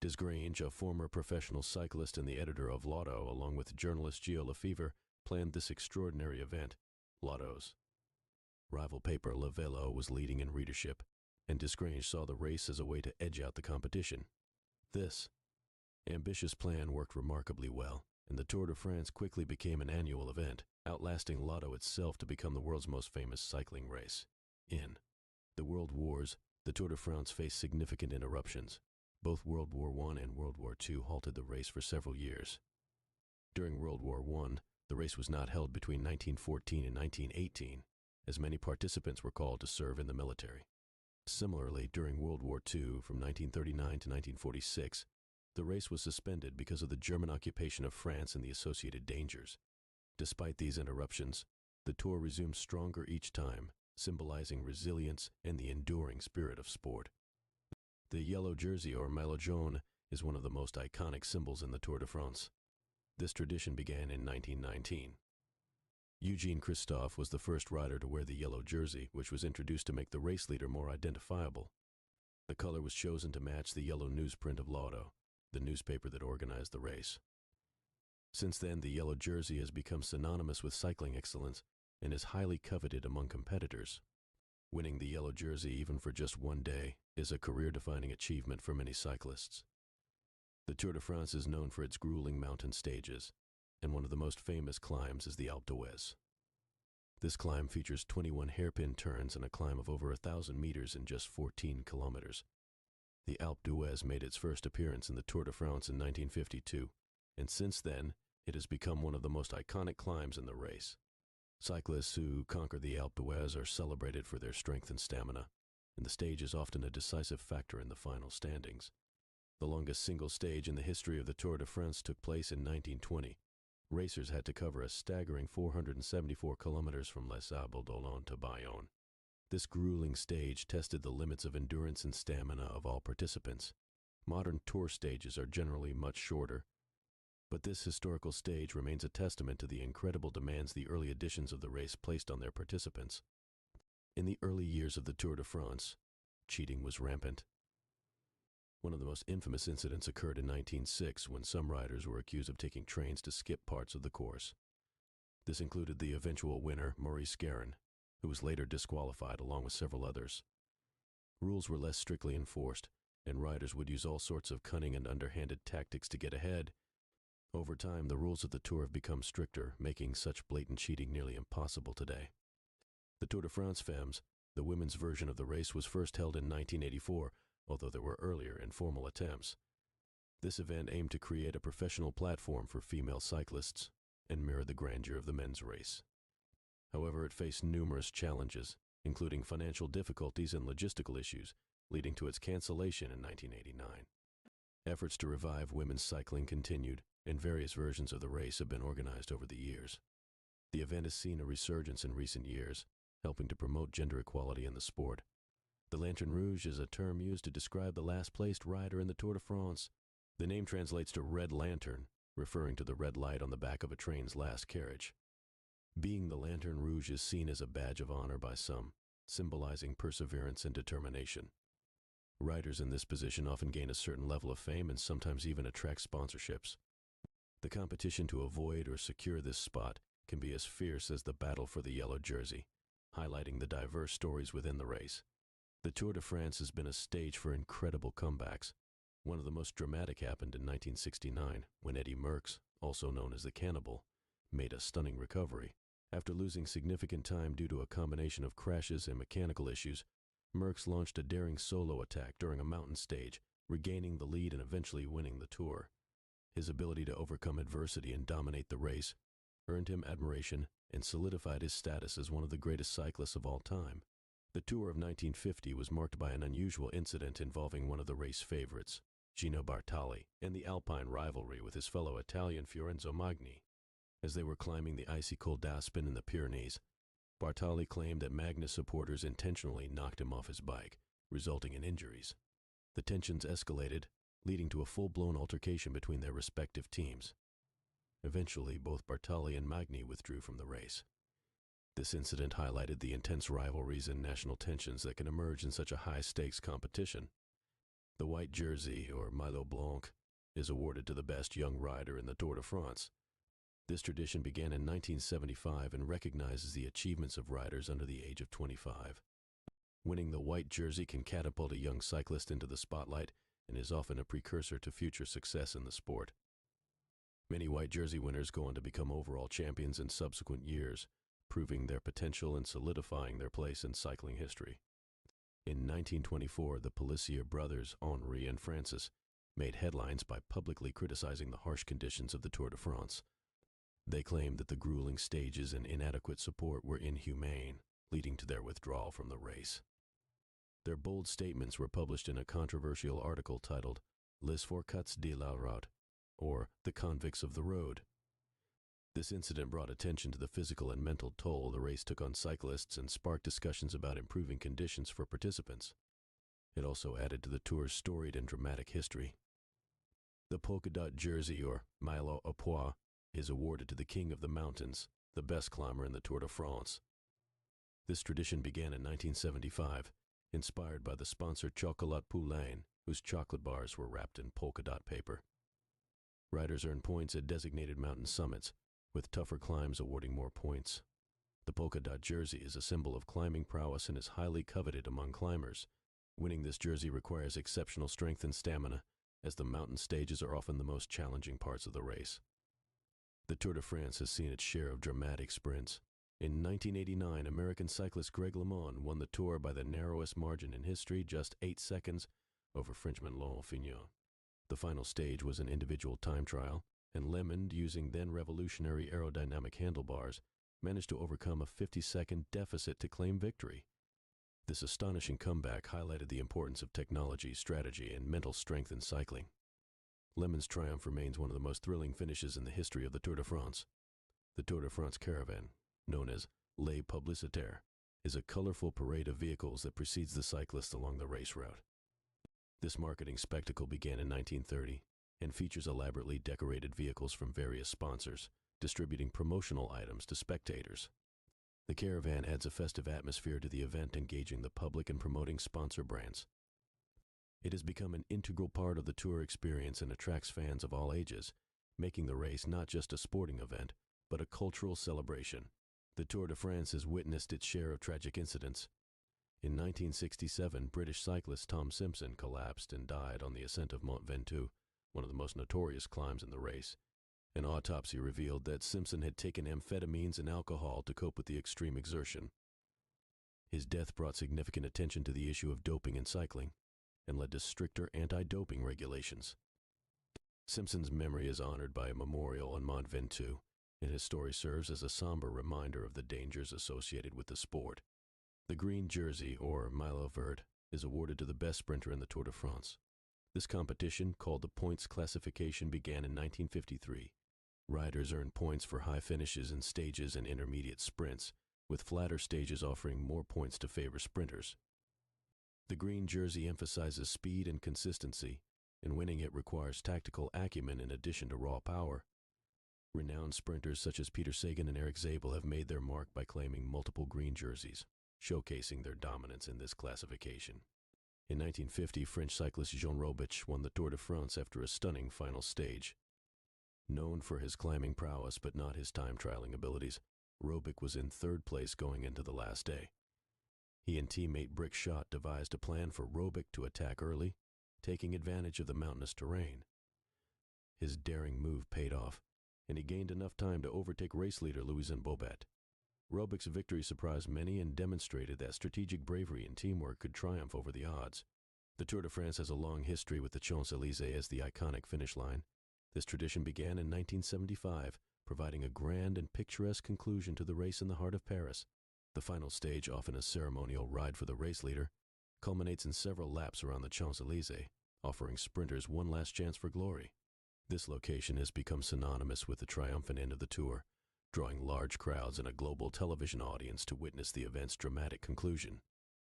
[SPEAKER 1] Desgrange, a former professional cyclist and the editor of Lotto, along with journalist Gilles Lefevre, planned this extraordinary event, Lotto's. Rival paper Le Vélo was leading in readership, and Desgrange saw the race as a way to edge out the competition. This ambitious plan worked remarkably well, and the Tour de France quickly became an annual event, outlasting Lotto itself to become the world's most famous cycling race. In the World Wars, the Tour de France faced significant interruptions. Both World War I and World War II halted the race for several years. During World War I, the race was not held between 1914 and 1918, as many participants were called to serve in the military. Similarly, during World War II, from 1939 to 1946, the race was suspended because of the German occupation of France and the associated dangers. Despite these interruptions, the Tour resumed stronger each time, symbolizing resilience and the enduring spirit of sport. The yellow jersey, or maillot jaune, is one of the most iconic symbols in the Tour de France. This tradition began in 1919. Eugene Christophe was the first rider to wear the yellow jersey, which was introduced to make the race leader more identifiable. The color was chosen to match the yellow newsprint of Lotto, the newspaper that organized the race. Since then, the yellow jersey has become synonymous with cycling excellence and is highly coveted among competitors. Winning the yellow jersey, even for just one day, is a career-defining achievement for many cyclists. The Tour de France is known for its grueling mountain stages, and one of the most famous climbs is the Alpe d'Huez. This climb features 21 hairpin turns and a climb of over 1,000 meters in just 14 kilometers. The Alpe d'Huez made its first appearance in the Tour de France in 1952, and since then, it has become one of the most iconic climbs in the race. Cyclists who conquer the Alpe d'Huez are celebrated for their strength and stamina, and the stage is often a decisive factor in the final standings. The longest single stage in the history of the Tour de France took place in 1920. Racers had to cover a staggering 474 kilometers from Les Sables-d'Olonne to Bayonne. This grueling stage tested the limits of endurance and stamina of all participants. Modern tour stages are generally much shorter, but this historical stage remains a testament to the incredible demands the early editions of the race placed on their participants. In the early years of the Tour de France, cheating was rampant. One of the most infamous incidents occurred in 1906 when some riders were accused of taking trains to skip parts of the course. This included the eventual winner, Maurice Guerin, who was later disqualified along with several others. Rules were less strictly enforced, and riders would use all sorts of cunning and underhanded tactics to get ahead. Over time, the rules of the Tour have become stricter, making such blatant cheating nearly impossible today. The Tour de France Femmes, the women's version of the race, was first held in 1984, although there were earlier informal attempts. This event aimed to create a professional platform for female cyclists and mirror the grandeur of the men's race. However, it faced numerous challenges, including financial difficulties and logistical issues, leading to its cancellation in 1989. Efforts to revive women's cycling continued, and various versions of the race have been organized over the years. The event has seen a resurgence in recent years, helping to promote gender equality in the sport. The Lanterne Rouge is a term used to describe the last-placed rider in the Tour de France. The name translates to red lantern, referring to the red light on the back of a train's last carriage. Being the Lanterne Rouge is seen as a badge of honor by some, symbolizing perseverance and determination. Riders in this position often gain a certain level of fame and sometimes even attract sponsorships. The competition to avoid or secure this spot can be as fierce as the battle for the yellow jersey, highlighting the diverse stories within the race. The Tour de France has been a stage for incredible comebacks. One of the most dramatic happened in 1969, when Eddy Merckx, also known as the Cannibal, made a stunning recovery. After losing significant time due to a combination of crashes and mechanical issues, Merckx launched a daring solo attack during a mountain stage, regaining the lead and eventually winning the Tour. His ability to overcome adversity and dominate the race earned him admiration and solidified his status as one of the greatest cyclists of all time. The Tour of 1950 was marked by an unusual incident involving one of the race favorites, Gino Bartali, and the Alpine rivalry with his fellow Italian Fiorenzo Magni. As they were climbing the icy Col d'Aspin in the Pyrenees, Bartali claimed that Magna's supporters intentionally knocked him off his bike, resulting in injuries. The tensions escalated, leading to a full-blown altercation between their respective teams. Eventually, both Bartali and Magni withdrew from the race. This incident highlighted the intense rivalries and national tensions that can emerge in such a high-stakes competition. The white jersey, or maillot blanc, is awarded to the best young rider in the Tour de France. This tradition began in 1975 and recognizes the achievements of riders under the age of 25. Winning the white jersey can catapult a young cyclist into the spotlight and is often a precursor to future success in the sport. Many white jersey winners go on to become overall champions in subsequent years, proving their potential and solidifying their place in cycling history. In 1924, the Pélissier brothers, Henri and Francis, made headlines by publicly criticizing the harsh conditions of the Tour de France. They claimed that the grueling stages and inadequate support were inhumane, leading to their withdrawal from the race. Their bold statements were published in a controversial article titled Les Forçats de la Route, or The Convicts of the Road. This incident brought attention to the physical and mental toll the race took on cyclists and sparked discussions about improving conditions for participants. It also added to the Tour's storied and dramatic history. The polka dot jersey, or maillot à pois, is awarded to the King of the Mountains, the best climber in the Tour de France. This tradition began in 1975, inspired by the sponsor Chocolat Poulain, whose chocolate bars were wrapped in polka dot paper. Riders earn points at designated mountain summits, with tougher climbs awarding more points. The polka dot jersey is a symbol of climbing prowess and is highly coveted among climbers. Winning this jersey requires exceptional strength and stamina, as the mountain stages are often the most challenging parts of the race. The Tour de France has seen its share of dramatic sprints. In 1989, American cyclist Greg LeMond won the Tour by the narrowest margin in history, just 8 seconds, over Frenchman Laurent Fignon. The final stage was an individual time trial, and LeMond, using then revolutionary aerodynamic handlebars, managed to overcome a 50-second deficit to claim victory. This astonishing comeback highlighted the importance of technology, strategy, and mental strength in cycling. LeMond's triumph remains one of the most thrilling finishes in the history of the Tour de France. The Tour de France Caravan, known as Les Publicitaires, is a colorful parade of vehicles that precedes the cyclist along the race route. This marketing spectacle began in 1930 and features elaborately decorated vehicles from various sponsors, distributing promotional items to spectators. The caravan adds a festive atmosphere to the event, engaging the public and promoting sponsor brands. It has become an integral part of the Tour experience and attracts fans of all ages, making the race not just a sporting event, but a cultural celebration. The Tour de France has witnessed its share of tragic incidents. In 1967, British cyclist Tom Simpson collapsed and died on the ascent of Mont Ventoux, one of the most notorious climbs in the race. An autopsy revealed that Simpson had taken amphetamines and alcohol to cope with the extreme exertion. His death brought significant attention to the issue of doping in cycling and led to stricter anti-doping regulations. Simpson's memory is honored by a memorial on Mont Ventoux, and his story serves as a somber reminder of the dangers associated with the sport. The green jersey, or maillot vert, is awarded to the best sprinter in the Tour de France. This competition, called the points classification, began in 1953. Riders earn points for high finishes in stages and intermediate sprints, with flatter stages offering more points to favor sprinters. The green jersey emphasizes speed and consistency, and winning it requires tactical acumen in addition to raw power. Renowned sprinters such as Peter Sagan and Eric Zabel have made their mark by claiming multiple green jerseys, showcasing their dominance in this classification. In 1950, French cyclist Jean Robic won the Tour de France after a stunning final stage. Known for his climbing prowess but not his time-trialing abilities, Robic was in third place going into the last day. He and teammate Brick Schott devised a plan for Robic to attack early, taking advantage of the mountainous terrain. His daring move paid off, and he gained enough time to overtake race leader Louison Bobet. Robic's victory surprised many and demonstrated that strategic bravery and teamwork could triumph over the odds. The Tour de France has a long history with the Champs-Élysées as the iconic finish line. This tradition began in 1975, providing a grand and picturesque conclusion to the race in the heart of Paris. The final stage, often a ceremonial ride for the race leader, culminates in several laps around the Champs-Élysées, offering sprinters one last chance for glory. This location has become synonymous with the triumphant end of the Tour, drawing large crowds and a global television audience to witness the event's dramatic conclusion.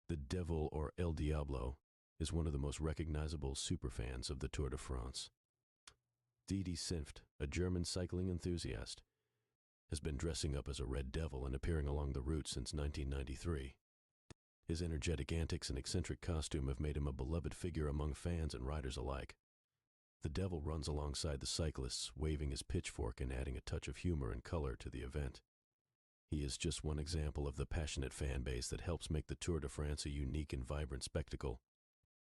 [SPEAKER 1] The Devil, or El Diablo, is one of the most recognizable superfans of the Tour de France. Didi Sinft, a German cycling enthusiast, has been dressing up as a red devil and appearing along the route since 1993. His energetic antics and eccentric costume have made him a beloved figure among fans and riders alike. The devil runs alongside the cyclists, waving his pitchfork and adding a touch of humor and color to the event. He is just one example of the passionate fan base that helps make the Tour de France a unique and vibrant spectacle.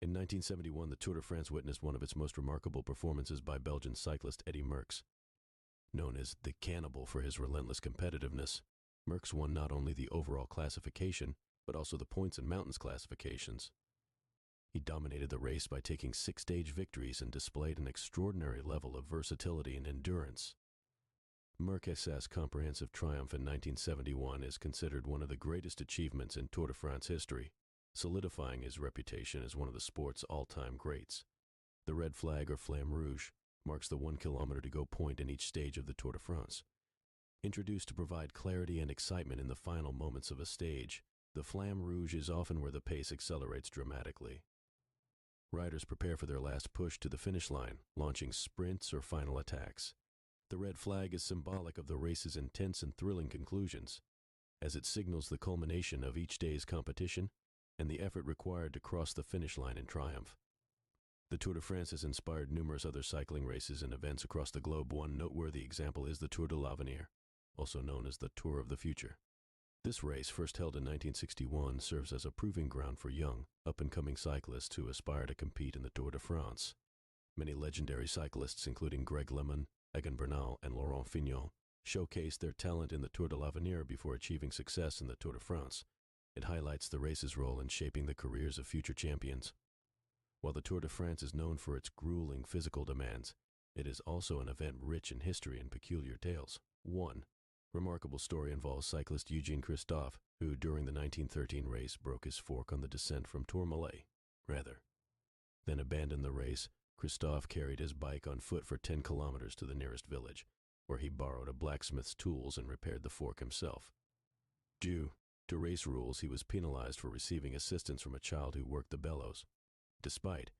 [SPEAKER 1] In 1971, the Tour de France witnessed one of its most remarkable performances by Belgian cyclist Eddy Merckx. Known as the Cannibal for his relentless competitiveness, Merckx won not only the overall classification, but also the points and mountains classifications. He dominated the race by taking 6 stage victories and displayed an extraordinary level of versatility and endurance. Merckx's comprehensive triumph in 1971 is considered one of the greatest achievements in Tour de France history, solidifying his reputation as one of the sport's all-time greats. The red flag, or flamme rouge, marks the 1 kilometer to go point in each stage of the Tour de France. Introduced to provide clarity and excitement in the final moments of a stage, the flamme rouge is often where the pace accelerates dramatically. Riders prepare for their last push to the finish line, launching sprints or final attacks. The red flag is symbolic of the race's intense and thrilling conclusions, as it signals the culmination of each day's competition and the effort required to cross the finish line in triumph. The Tour de France has inspired numerous other cycling races and events across the globe. One noteworthy example is the Tour de l'Avenir, also known as the Tour of the Future. This race, first held in 1961, serves as a proving ground for young, up-and-coming cyclists who aspire to compete in the Tour de France. Many legendary cyclists, including Greg LeMond, Egan Bernal, and Laurent Fignon, showcased their talent in the Tour de l'Avenir before achieving success in the Tour de France. It highlights the race's role in shaping the careers of future champions. While the Tour de France is known for its grueling physical demands, it is also an event rich in history and peculiar tales. One remarkable story involves cyclist Eugene Christophe, who during the 1913 race broke his fork on the descent from Tourmalet, then abandoned the race. Christophe carried his bike on foot for 10 kilometers to the nearest village, where he borrowed a blacksmith's tools and repaired the fork himself. Due to race rules, he was penalized for receiving assistance from a child who worked the bellows. Despite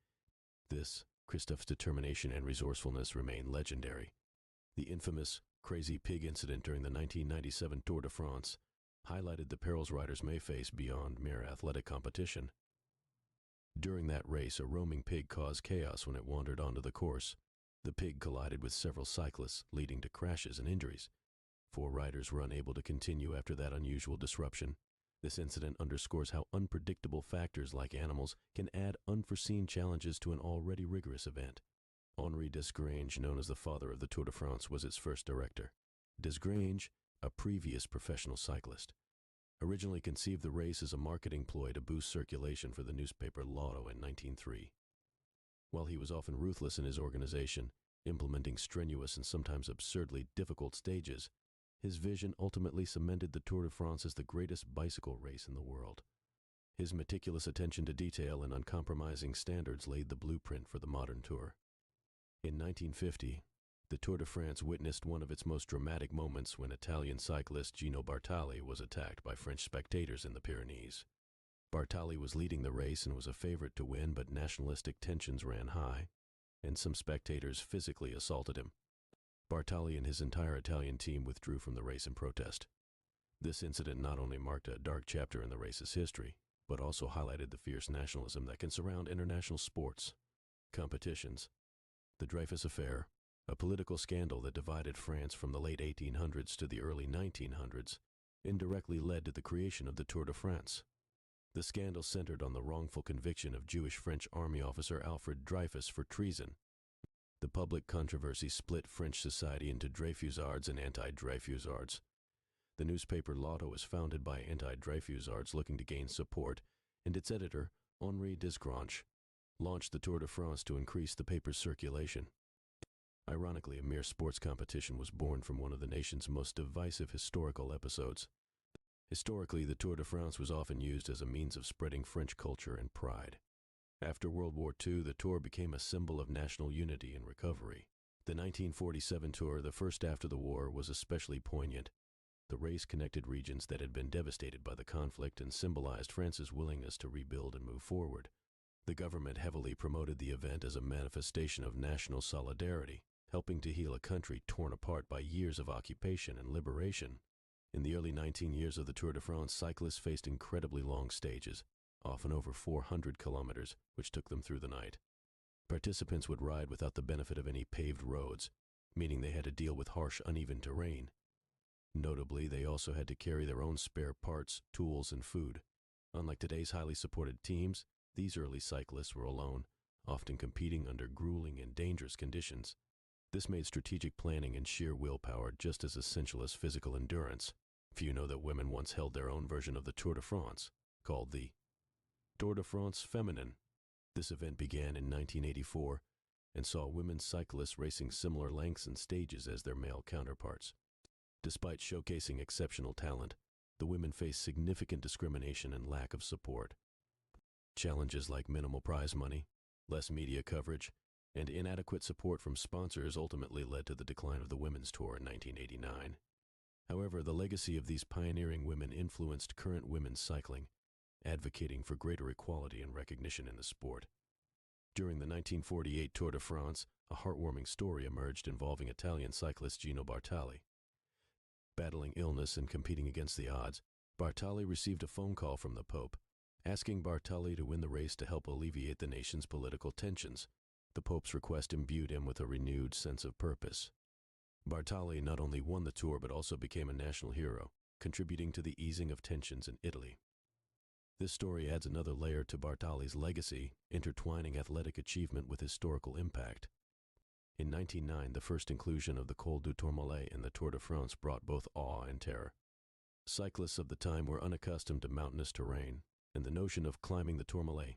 [SPEAKER 1] this, Christophe's determination and resourcefulness remain legendary. The infamous Crazy Pig incident during the 1997 Tour de France highlighted the perils riders may face beyond mere athletic competition. During that race, a roaming pig caused chaos when it wandered onto the course. The pig collided with several cyclists, leading to crashes and injuries. 4 riders were unable to continue after that unusual disruption. This incident underscores how unpredictable factors like animals can add unforeseen challenges to an already rigorous event. Henri Desgrange, known as the father of the Tour de France, was its first director. Desgrange, a previous professional cyclist, originally conceived the race as a marketing ploy to boost circulation for the newspaper Lotto in 1903. While he was often ruthless in his organization, implementing strenuous and sometimes absurdly difficult stages, his vision ultimately cemented the Tour de France as the greatest bicycle race in the world. His meticulous attention to detail and uncompromising standards laid the blueprint for the modern Tour. In 1950, the Tour de France witnessed one of its most dramatic moments when Italian cyclist Gino Bartali was attacked by French spectators in the Pyrenees. Bartali was leading the race and was a favorite to win, but nationalistic tensions ran high, and some spectators physically assaulted him. Bartali and his entire Italian team withdrew from the race in protest. This incident not only marked a dark chapter in the race's history, but also highlighted the fierce nationalism that can surround international sports competitions. The Dreyfus Affair, a political scandal that divided France from the late 1800s to the early 1900s, indirectly led to the creation of the Tour de France. The scandal centered on the wrongful conviction of Jewish French army officer Alfred Dreyfus for treason. The public controversy split French society into Dreyfusards and anti-Dreyfusards. The newspaper Lotto was founded by anti-Dreyfusards looking to gain support, and its editor, Henri Desgrange, launched the Tour de France to increase the paper's circulation. Ironically, a mere sports competition was born from one of the nation's most divisive historical episodes. Historically, the Tour de France was often used as a means of spreading French culture and pride. After World War II, the Tour became a symbol of national unity and recovery. The 1947 Tour, the first after the war, was especially poignant. The race connected regions that had been devastated by the conflict and symbolized France's willingness to rebuild and move forward. The government heavily promoted the event as a manifestation of national solidarity, helping to heal a country torn apart by years of occupation and liberation. In the early 19 years of the Tour de France, cyclists faced incredibly long stages, often over 400 kilometers, which took them through the night. Participants would ride without the benefit of any paved roads, meaning they had to deal with harsh, uneven terrain. Notably, they also had to carry their own spare parts, tools, and food. Unlike today's highly supported teams, these early cyclists were alone, often competing under grueling and dangerous conditions. This made strategic planning and sheer willpower just as essential as physical endurance. Few know that women once held their own version of the Tour de France, called the Tour de France Féminin. This event began in 1984 and saw women cyclists racing similar lengths and stages as their male counterparts. Despite showcasing exceptional talent, the women faced significant discrimination and lack of support. Challenges like minimal prize money, less media coverage, and inadequate support from sponsors ultimately led to the decline of the Women's Tour in 1989. However, the legacy of these pioneering women influenced current women's cycling, advocating for greater equality and recognition in the sport. During the 1948 Tour de France, a heartwarming story emerged involving Italian cyclist Gino Bartali. Battling illness and competing against the odds, Bartali received a phone call from the Pope, asking Bartali to win the race to help alleviate the nation's political tensions. The Pope's request imbued him with a renewed sense of purpose. Bartali not only won the Tour but also became a national hero, contributing to the easing of tensions in Italy. This story adds another layer to Bartali's legacy, intertwining athletic achievement with historical impact. In 1909, the first inclusion of the Col du Tourmalet in the Tour de France brought both awe and terror. Cyclists of the time were unaccustomed to mountainous terrain, and the notion of climbing the Tourmalet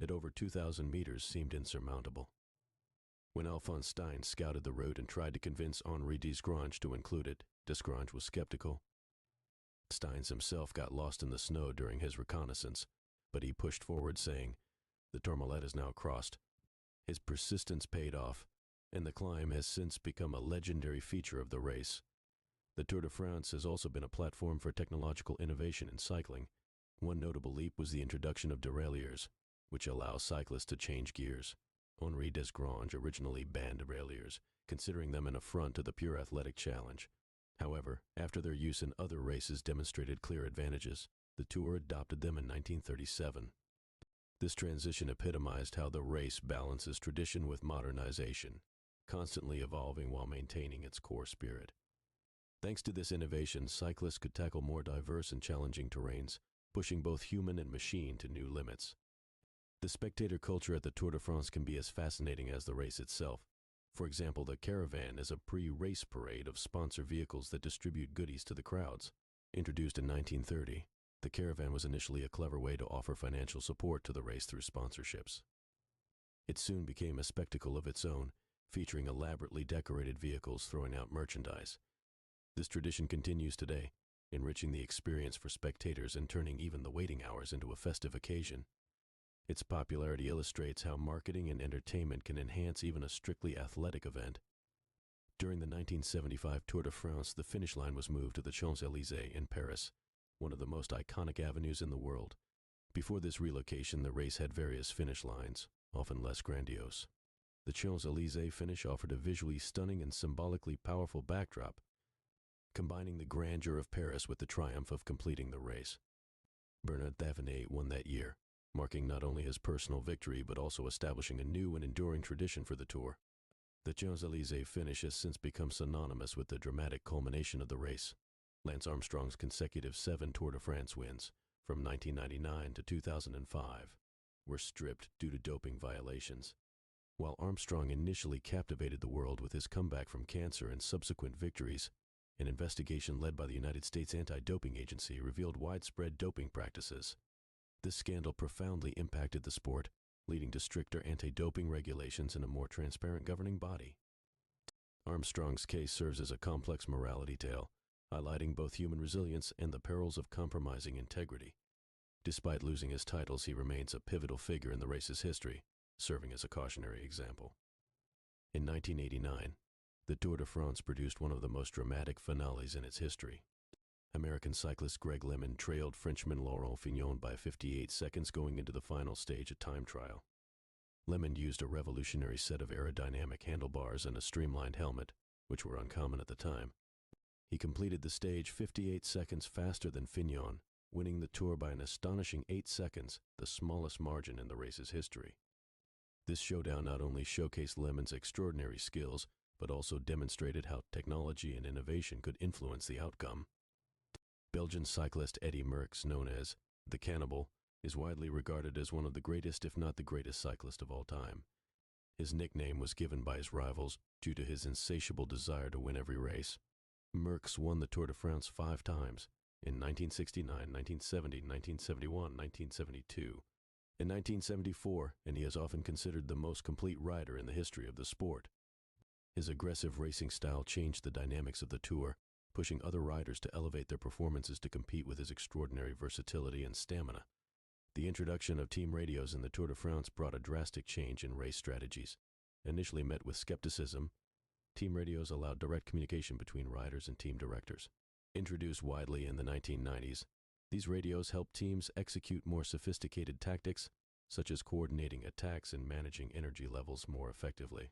[SPEAKER 1] at over 2,000 meters seemed insurmountable. When Alphonse Stein scouted the route and tried to convince Henri Desgrange to include it, Desgrange was skeptical. Steins himself got lost in the snow during his reconnaissance, but he pushed forward saying, "The Tourmalet is now crossed." His persistence paid off, and the climb has since become a legendary feature of the race. The Tour de France has also been a platform for technological innovation in cycling. One notable leap was the introduction of derailleurs, which allow cyclists to change gears. Henri Desgrange originally banned derailleurs, considering them an affront to the pure athletic challenge. However, after their use in other races demonstrated clear advantages, the Tour adopted them in 1937. This transition epitomized how the race balances tradition with modernization, constantly evolving while maintaining its core spirit. Thanks to this innovation, cyclists could tackle more diverse and challenging terrains, pushing both human and machine to new limits. The spectator culture at the Tour de France can be as fascinating as the race itself. For example, the Caravan is a pre-race parade of sponsor vehicles that distribute goodies to the crowds. Introduced in 1930, the Caravan was initially a clever way to offer financial support to the race through sponsorships. It soon became a spectacle of its own, featuring elaborately decorated vehicles throwing out merchandise. This tradition continues today, enriching the experience for spectators and turning even the waiting hours into a festive occasion. Its popularity illustrates how marketing and entertainment can enhance even a strictly athletic event. During the 1975 Tour de France, the finish line was moved to the Champs-Élysées in Paris, one of the most iconic avenues in the world. Before this relocation, the race had various finish lines, often less grandiose. The Champs-Élysées finish offered a visually stunning and symbolically powerful backdrop, combining the grandeur of Paris with the triumph of completing the race. Bernard Thévenet won that year, marking not only his personal victory but also establishing a new and enduring tradition for the Tour. The Champs-Élysées finish has since become synonymous with the dramatic culmination of the race. Lance Armstrong's consecutive 7 Tour de France wins, from 1999 to 2005, were stripped due to doping violations. While Armstrong initially captivated the world with his comeback from cancer and subsequent victories, an investigation led by the United States Anti-Doping Agency revealed widespread doping practices. This scandal profoundly impacted the sport, leading to stricter anti-doping regulations and a more transparent governing body. Armstrong's case serves as a complex morality tale, highlighting both human resilience and the perils of compromising integrity. Despite losing his titles, he remains a pivotal figure in the race's history, serving as a cautionary example. In 1989, the Tour de France produced one of the most dramatic finales in its history. American cyclist Greg LeMond trailed Frenchman Laurent Fignon by 58 seconds going into the final stage, a time trial. LeMond used a revolutionary set of aerodynamic handlebars and a streamlined helmet, which were uncommon at the time. He completed the stage 58 seconds faster than Fignon, winning the Tour by an astonishing 8 seconds, the smallest margin in the race's history. This showdown not only showcased Lemon's extraordinary skills, but also demonstrated how technology and innovation could influence the outcome. Belgian cyclist Eddy Merckx, known as the Cannibal, is widely regarded as one of the greatest, if not the greatest, cyclist of all time. His nickname was given by his rivals due to his insatiable desire to win every race. Merckx won the Tour de France 5 times, in 1969, 1970, 1971, 1972, and 1974, and he is often considered the most complete rider in the history of the sport. His aggressive racing style changed the dynamics of the Tour, pushing other riders to elevate their performances to compete with his extraordinary versatility and stamina. The introduction of team radios in the Tour de France brought a drastic change in race strategies. Initially met with skepticism, team radios allowed direct communication between riders and team directors. Introduced widely in the 1990s, these radios helped teams execute more sophisticated tactics, such as coordinating attacks and managing energy levels more effectively.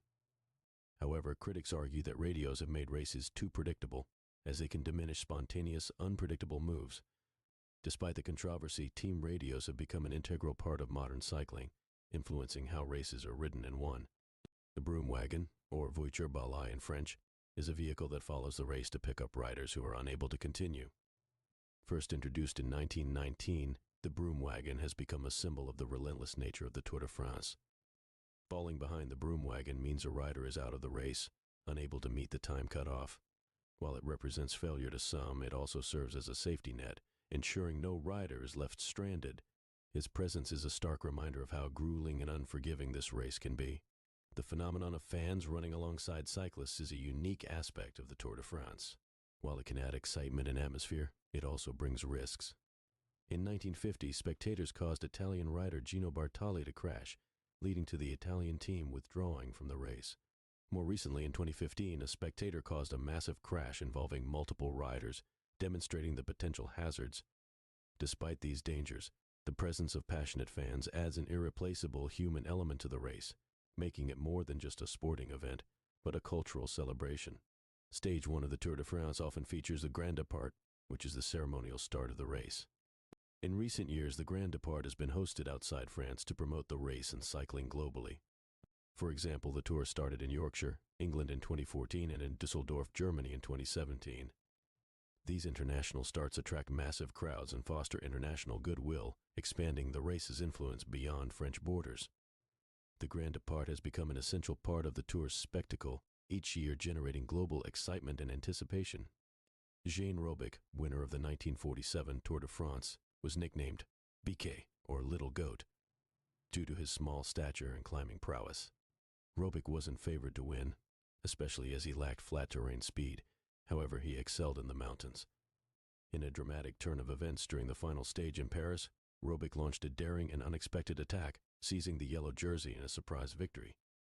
[SPEAKER 1] However, critics argue that radios have made races too predictable, as they can diminish spontaneous, unpredictable moves. Despite the controversy, team radios have become an integral part of modern cycling, influencing how races are ridden and won. The broom wagon, or voiture balai in French, is a vehicle that follows the race to pick up riders who are unable to continue. First introduced in 1919, the broom wagon has become a symbol of the relentless nature of the Tour de France. Falling behind the broom wagon means a rider is out of the race, unable to meet the time cut off. While it represents failure to some, it also serves as a safety net, ensuring no rider is left stranded. Its presence is a stark reminder of how grueling and unforgiving this race can be. The phenomenon of fans running alongside cyclists is a unique aspect of the Tour de France. While it can add excitement and atmosphere, it also brings risks. In 1950, spectators caused Italian rider Gino Bartali to crash, leading to the Italian team withdrawing from the race. More recently, in 2015, a spectator caused a massive crash involving multiple riders, demonstrating the potential hazards. Despite these dangers, the presence of passionate fans adds an irreplaceable human element to the race, making it more than just a sporting event, but a cultural celebration. Stage 1 of the Tour de France often features the Grand Départ, which is the ceremonial start of the race. In recent years, the Grand Départ has been hosted outside France to promote the race and cycling globally. For example, the Tour started in Yorkshire, England in 2014 and in Düsseldorf, Germany in 2017. These international starts attract massive crowds and foster international goodwill, expanding the race's influence beyond French borders. The Grand Départ has become an essential part of the Tour's spectacle, each year generating global excitement and anticipation. Jean Robic, winner of the 1947 Tour de France, was nicknamed Biquet, or Little Goat, due to his small stature and climbing prowess. Robic wasn't favored to win, especially as he lacked flat terrain speed. However, he excelled in the mountains. In a dramatic turn of events during the final stage in Paris, Robic launched a daring and unexpected attack, seizing the yellow jersey in a surprise victory.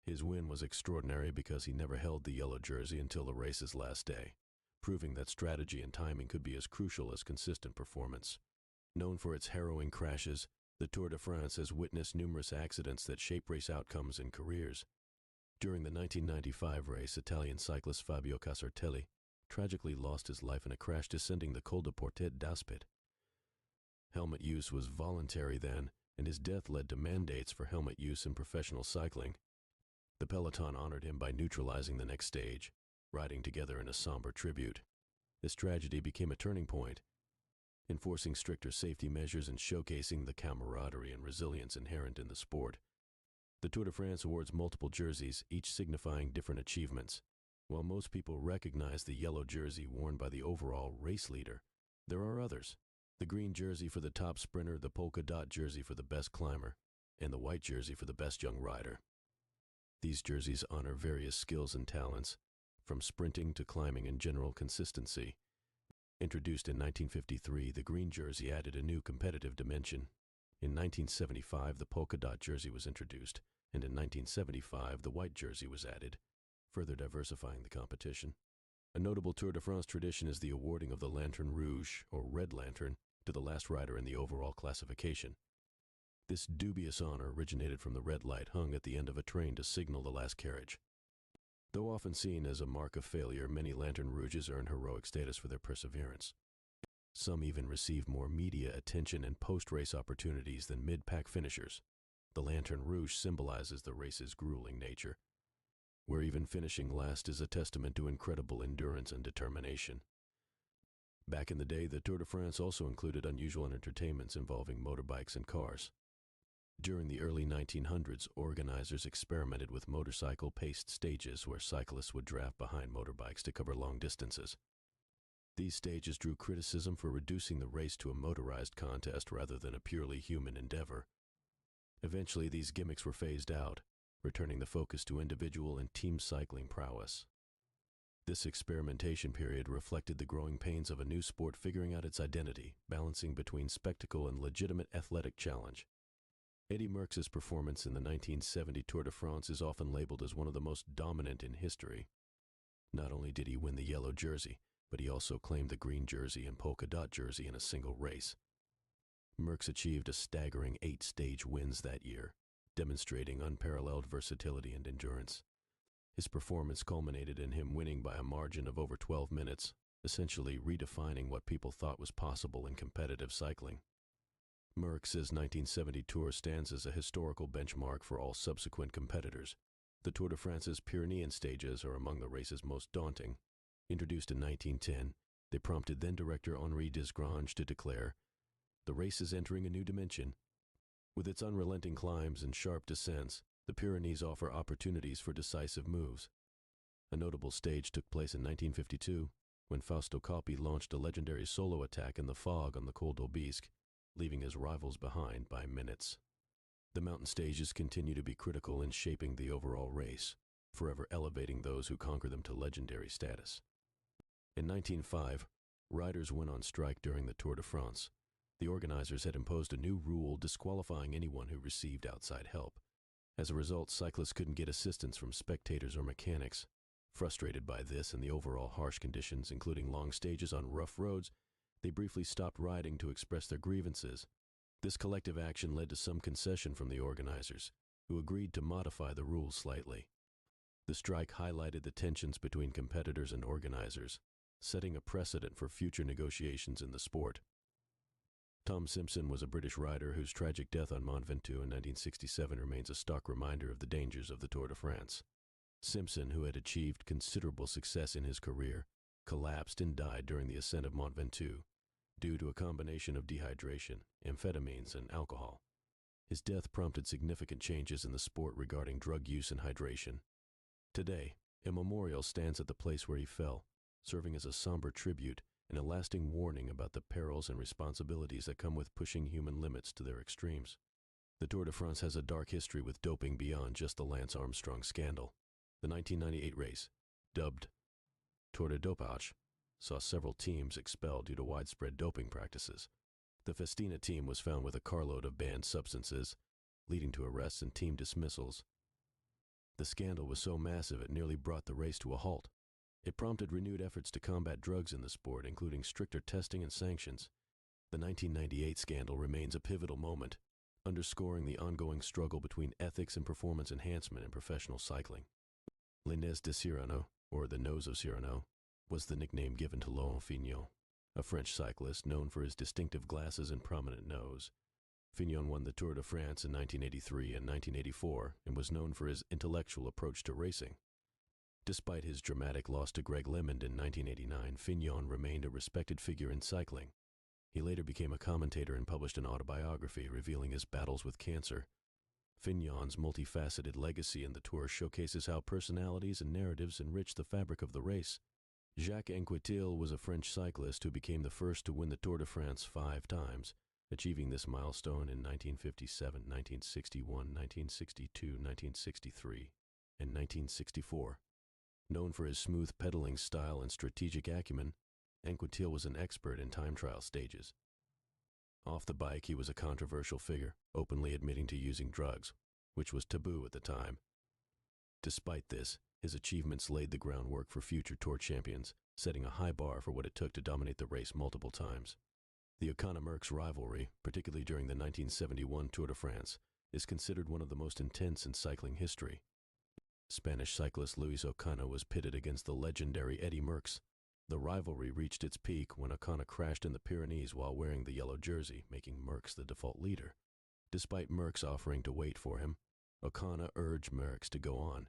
[SPEAKER 1] His win was extraordinary because he never held the yellow jersey until the race's last day, proving that strategy and timing could be as crucial as consistent performance. Known for its harrowing crashes, the Tour de France has witnessed numerous accidents that shape race outcomes and careers. During the 1995 race, Italian cyclist Fabio Casartelli tragically lost his life in a crash descending the Col de Portet d'Aspet. Helmet use was voluntary then, and his death led to mandates for helmet use in professional cycling. The peloton honored him by neutralizing the next stage, riding together in a somber tribute. This tragedy became a turning point, enforcing stricter safety measures and showcasing the camaraderie and resilience inherent in the sport. The Tour de France awards multiple jerseys, each signifying different achievements. While most people recognize the yellow jersey worn by the overall race leader, there are others. The green jersey for the top sprinter, the polka dot jersey for the best climber, and the white jersey for the best young rider. These jerseys honor various skills and talents, from sprinting to climbing and general consistency. Introduced in 1953, the green jersey added a new competitive dimension. In 1975, the polka dot jersey was introduced, and in 1975, the white jersey was added, further diversifying the competition. A notable Tour de France tradition is the awarding of the Lanterne Rouge, or Red Lantern, to the last rider in the overall classification. This dubious honor originated from the red light hung at the end of a train to signal the last carriage. Though often seen as a mark of failure, many Lanterne Rouges earn heroic status for their perseverance. Some even receive more media attention and post-race opportunities than mid-pack finishers. The Lanterne Rouge symbolizes the race's grueling nature, where even finishing last is a testament to incredible endurance and determination. Back in the day, the Tour de France also included unusual entertainments involving motorbikes and cars. During the early 1900s, organizers experimented with motorcycle-paced stages where cyclists would draft behind motorbikes to cover long distances. These stages drew criticism for reducing the race to a motorized contest rather than a purely human endeavor. Eventually, these gimmicks were phased out, returning the focus to individual and team cycling prowess. This experimentation period reflected the growing pains of a new sport figuring out its identity, balancing between spectacle and legitimate athletic challenge. Eddy Merckx's performance in the 1970 Tour de France is often labeled as one of the most dominant in history. Not only did he win the yellow jersey, but he also claimed the green jersey and polka dot jersey in a single race. Merckx achieved a staggering 8 stage wins that year, demonstrating unparalleled versatility and endurance. His performance culminated in him winning by a margin of over 12 minutes, essentially redefining what people thought was possible in competitive cycling. Merckx's 1970 Tour stands as a historical benchmark for all subsequent competitors. The Tour de France's Pyrenean stages are among the race's most daunting. Introduced in 1910, they prompted then-director Henri Desgrange to declare, "The race is entering a new dimension. With its unrelenting climbs and sharp descents, the Pyrenees offer opportunities for decisive moves." A notable stage took place in 1952, when Fausto Coppi launched a legendary solo attack in the fog on the Col d'Aubisque, leaving his rivals behind by minutes. The mountain stages continue to be critical in shaping the overall race, forever elevating those who conquer them to legendary status. In 1905, riders went on strike during the Tour de France. The organizers had imposed a new rule disqualifying anyone who received outside help. As a result, cyclists couldn't get assistance from spectators or mechanics. Frustrated by this and the overall harsh conditions, including long stages on rough roads, they briefly stopped riding to express their grievances. This collective action led to some concession from the organizers, who agreed to modify the rules slightly. The strike highlighted the tensions between competitors and organizers, setting a precedent for future negotiations in the sport. Tom Simpson was a British rider whose tragic death on Mont Ventoux in 1967 remains a stark reminder of the dangers of the Tour de France. Simpson, who had achieved considerable success in his career, collapsed and died during the ascent of Mont Ventoux due to a combination of dehydration, amphetamines, and alcohol. His death prompted significant changes in the sport regarding drug use and hydration. Today, a memorial stands at the place where he fell, serving as a somber tribute and a lasting warning about the perils and responsibilities that come with pushing human limits to their extremes. The Tour de France has a dark history with doping beyond just the Lance Armstrong scandal. The 1998 race, dubbed Tour de Dopage, saw several teams expelled due to widespread doping practices. The Festina team was found with a carload of banned substances, leading to arrests and team dismissals. The scandal was so massive it nearly brought the race to a halt. It prompted renewed efforts to combat drugs in the sport, including stricter testing and sanctions. The 1998 scandal remains a pivotal moment, underscoring the ongoing struggle between ethics and performance enhancement in professional cycling. L'Inez de Cyrano, or the Nose of Cyrano, was the nickname given to Laurent Fignon, a French cyclist known for his distinctive glasses and prominent nose. Fignon won the Tour de France in 1983 and 1984 and was known for his intellectual approach to racing. Despite his dramatic loss to Greg LeMond in 1989, Fignon remained a respected figure in cycling. He later became a commentator and published an autobiography revealing his battles with cancer. Fignon's multifaceted legacy in the Tour showcases how personalities and narratives enrich the fabric of the race. Jacques Anquetil was a French cyclist who became the first to win the Tour de France 5 times, achieving this milestone in 1957, 1961, 1962, 1963, and 1964. Known for his smooth pedaling style and strategic acumen, Anquetil was an expert in time trial stages. Off the bike, he was a controversial figure, openly admitting to using drugs, which was taboo at the time. Despite this, his achievements laid the groundwork for future Tour champions, setting a high bar for what it took to dominate the race multiple times. The O'Connor-Merckx rivalry, particularly during the 1971 Tour de France, is considered one of the most intense in cycling history. Spanish cyclist Luis O'Connor was pitted against the legendary Eddy Merckx. The rivalry reached its peak when O'Connor crashed in the Pyrenees while wearing the yellow jersey, making Merckx the default leader. Despite Merckx offering to wait for him, O'Connor urged Merckx to go on,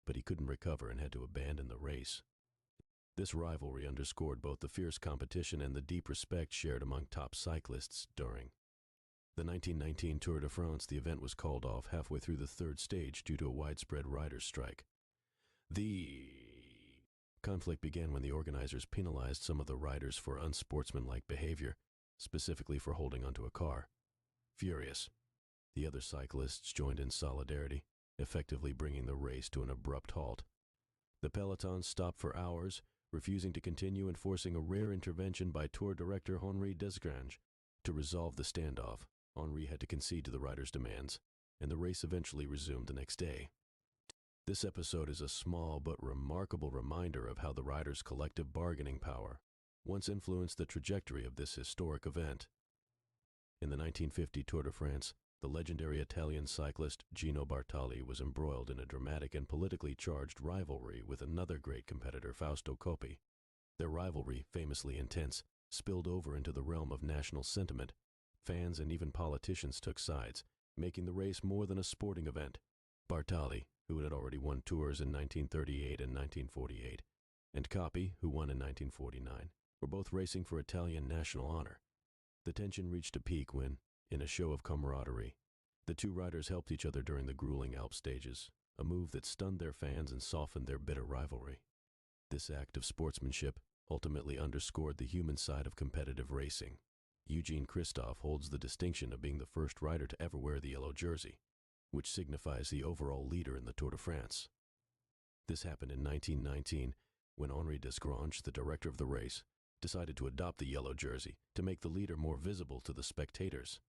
[SPEAKER 1] but he couldn't recover and had to abandon the race. This rivalry underscored both the fierce competition and the deep respect shared among top cyclists during the 1919 Tour de France. The event was called off halfway through the third stage due to a widespread riders' strike. The conflict began when the organizers penalized some of the riders for unsportsmanlike behavior, specifically for holding onto a car. Furious, the other cyclists joined in solidarity, effectively bringing the race to an abrupt halt. The peloton stopped for hours, refusing to continue and forcing a rare intervention by Tour director Henri Desgrange to resolve the standoff. Henri had to concede to the riders' demands, and the race eventually resumed the next day. This episode is a small but remarkable reminder of how the riders' collective bargaining power once influenced the trajectory of this historic event. In the 1950 Tour de France, the legendary Italian cyclist Gino Bartali was embroiled in a dramatic and politically charged rivalry with another great competitor, Fausto Coppi. Their rivalry, famously intense, spilled over into the realm of national sentiment. Fans and even politicians took sides, making the race more than a sporting event. Bartali, who had already won tours in 1938 and 1948, and Coppi, who won in 1949, were both racing for Italian national honor. The tension reached a peak when, in a show of camaraderie, the two riders helped each other during the grueling Alps stages, a move that stunned their fans and softened their bitter rivalry. This act of sportsmanship ultimately underscored the human side of competitive racing. Eugene Christophe holds the distinction of being the first rider to ever wear the yellow jersey, which signifies the overall leader in the Tour de France. This happened in 1919 when Henri Desgrange, the director of the race, decided to adopt the yellow jersey to make the leader more visible to the spectators.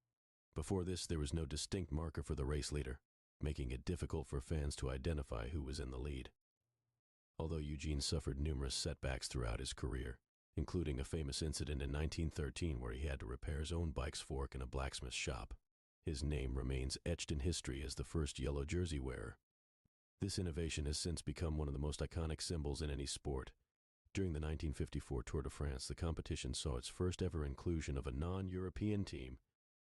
[SPEAKER 1] Before this, there was no distinct marker for the race leader, making it difficult for fans to identify who was in the lead. Although Eugene suffered numerous setbacks throughout his career, including a famous incident in 1913 where he had to repair his own bike's fork in a blacksmith's shop, his name remains etched in history as the first yellow jersey wearer. This innovation has since become one of the most iconic symbols in any sport. During the 1954 Tour de France, the competition saw its first ever inclusion of a non-European team.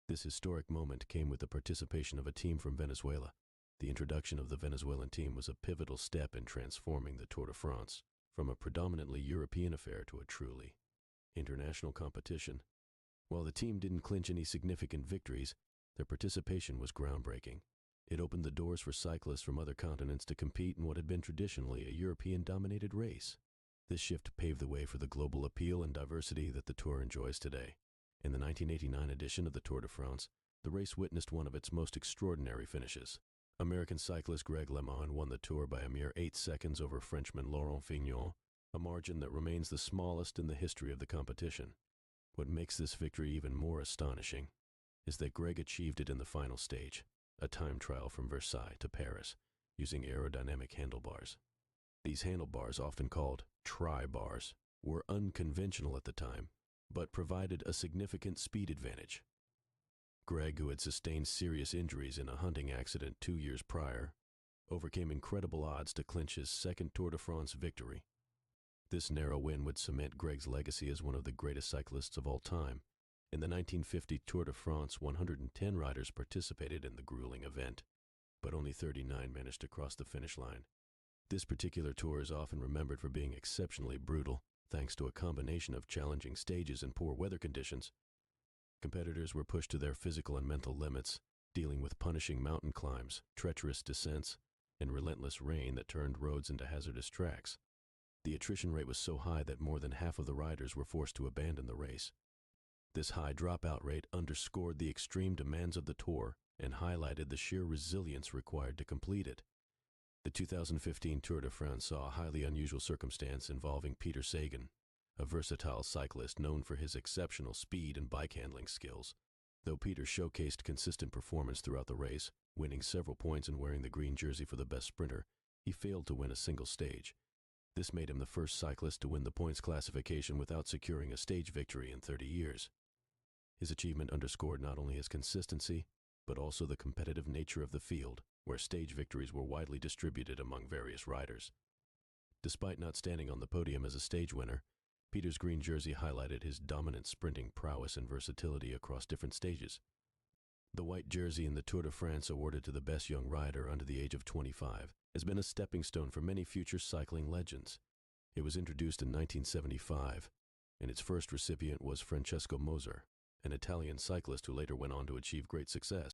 [SPEAKER 1] This historic moment came with the participation of a team from Venezuela. The introduction of the Venezuelan team was a pivotal step in transforming the Tour de France from a predominantly European affair to a truly international competition. While the team didn't clinch any significant victories, their participation was groundbreaking. It opened the doors for cyclists from other continents to compete in what had been traditionally a European-dominated race. This shift paved the way for the global appeal and diversity that the Tour enjoys today. In the 1989 edition of the Tour de France, the race witnessed one of its most extraordinary finishes. American cyclist Greg LeMond won the Tour by a mere 8 seconds over Frenchman Laurent Fignon, a margin that remains the smallest in the history of the competition. What makes this victory even more astonishing is that Greg achieved it in the final stage, a time trial from Versailles to Paris, using aerodynamic handlebars. These handlebars, often called tri-bars, were unconventional at the time, but provided a significant speed advantage. Greg, who had sustained serious injuries in a hunting accident 2 years prior, overcame incredible odds to clinch his second Tour de France victory. This narrow win would cement Greg's legacy as one of the greatest cyclists of all time. In the 1950 Tour de France, 110 riders participated in the grueling event, but only 39 managed to cross the finish line. This particular tour is often remembered for being exceptionally brutal, thanks to a combination of challenging stages and poor weather conditions. Competitors were pushed to their physical and mental limits, dealing with punishing mountain climbs, treacherous descents, and relentless rain that turned roads into hazardous tracks. The attrition rate was so high that more than half of the riders were forced to abandon the race. This high dropout rate underscored the extreme demands of the tour and highlighted the sheer resilience required to complete it. The 2015 Tour de France saw a highly unusual circumstance involving Peter Sagan, a versatile cyclist known for his exceptional speed and bike handling skills. Though Peter showcased consistent performance throughout the race, winning several points and wearing the green jersey for the best sprinter, he failed to win a single stage. This made him the first cyclist to win the points classification without securing a stage victory in 30 years. His achievement underscored not only his consistency, but also the competitive nature of the field, where stage victories were widely distributed among various riders. Despite not standing on the podium as a stage winner, Peter's green jersey highlighted his dominant sprinting prowess and versatility across different stages. The white jersey in the Tour de France, awarded to the best young rider under the age of 25, has been a stepping stone for many future cycling legends. It was introduced in 1975, and its first recipient was Francesco Moser, an Italian cyclist who later went on to achieve great success.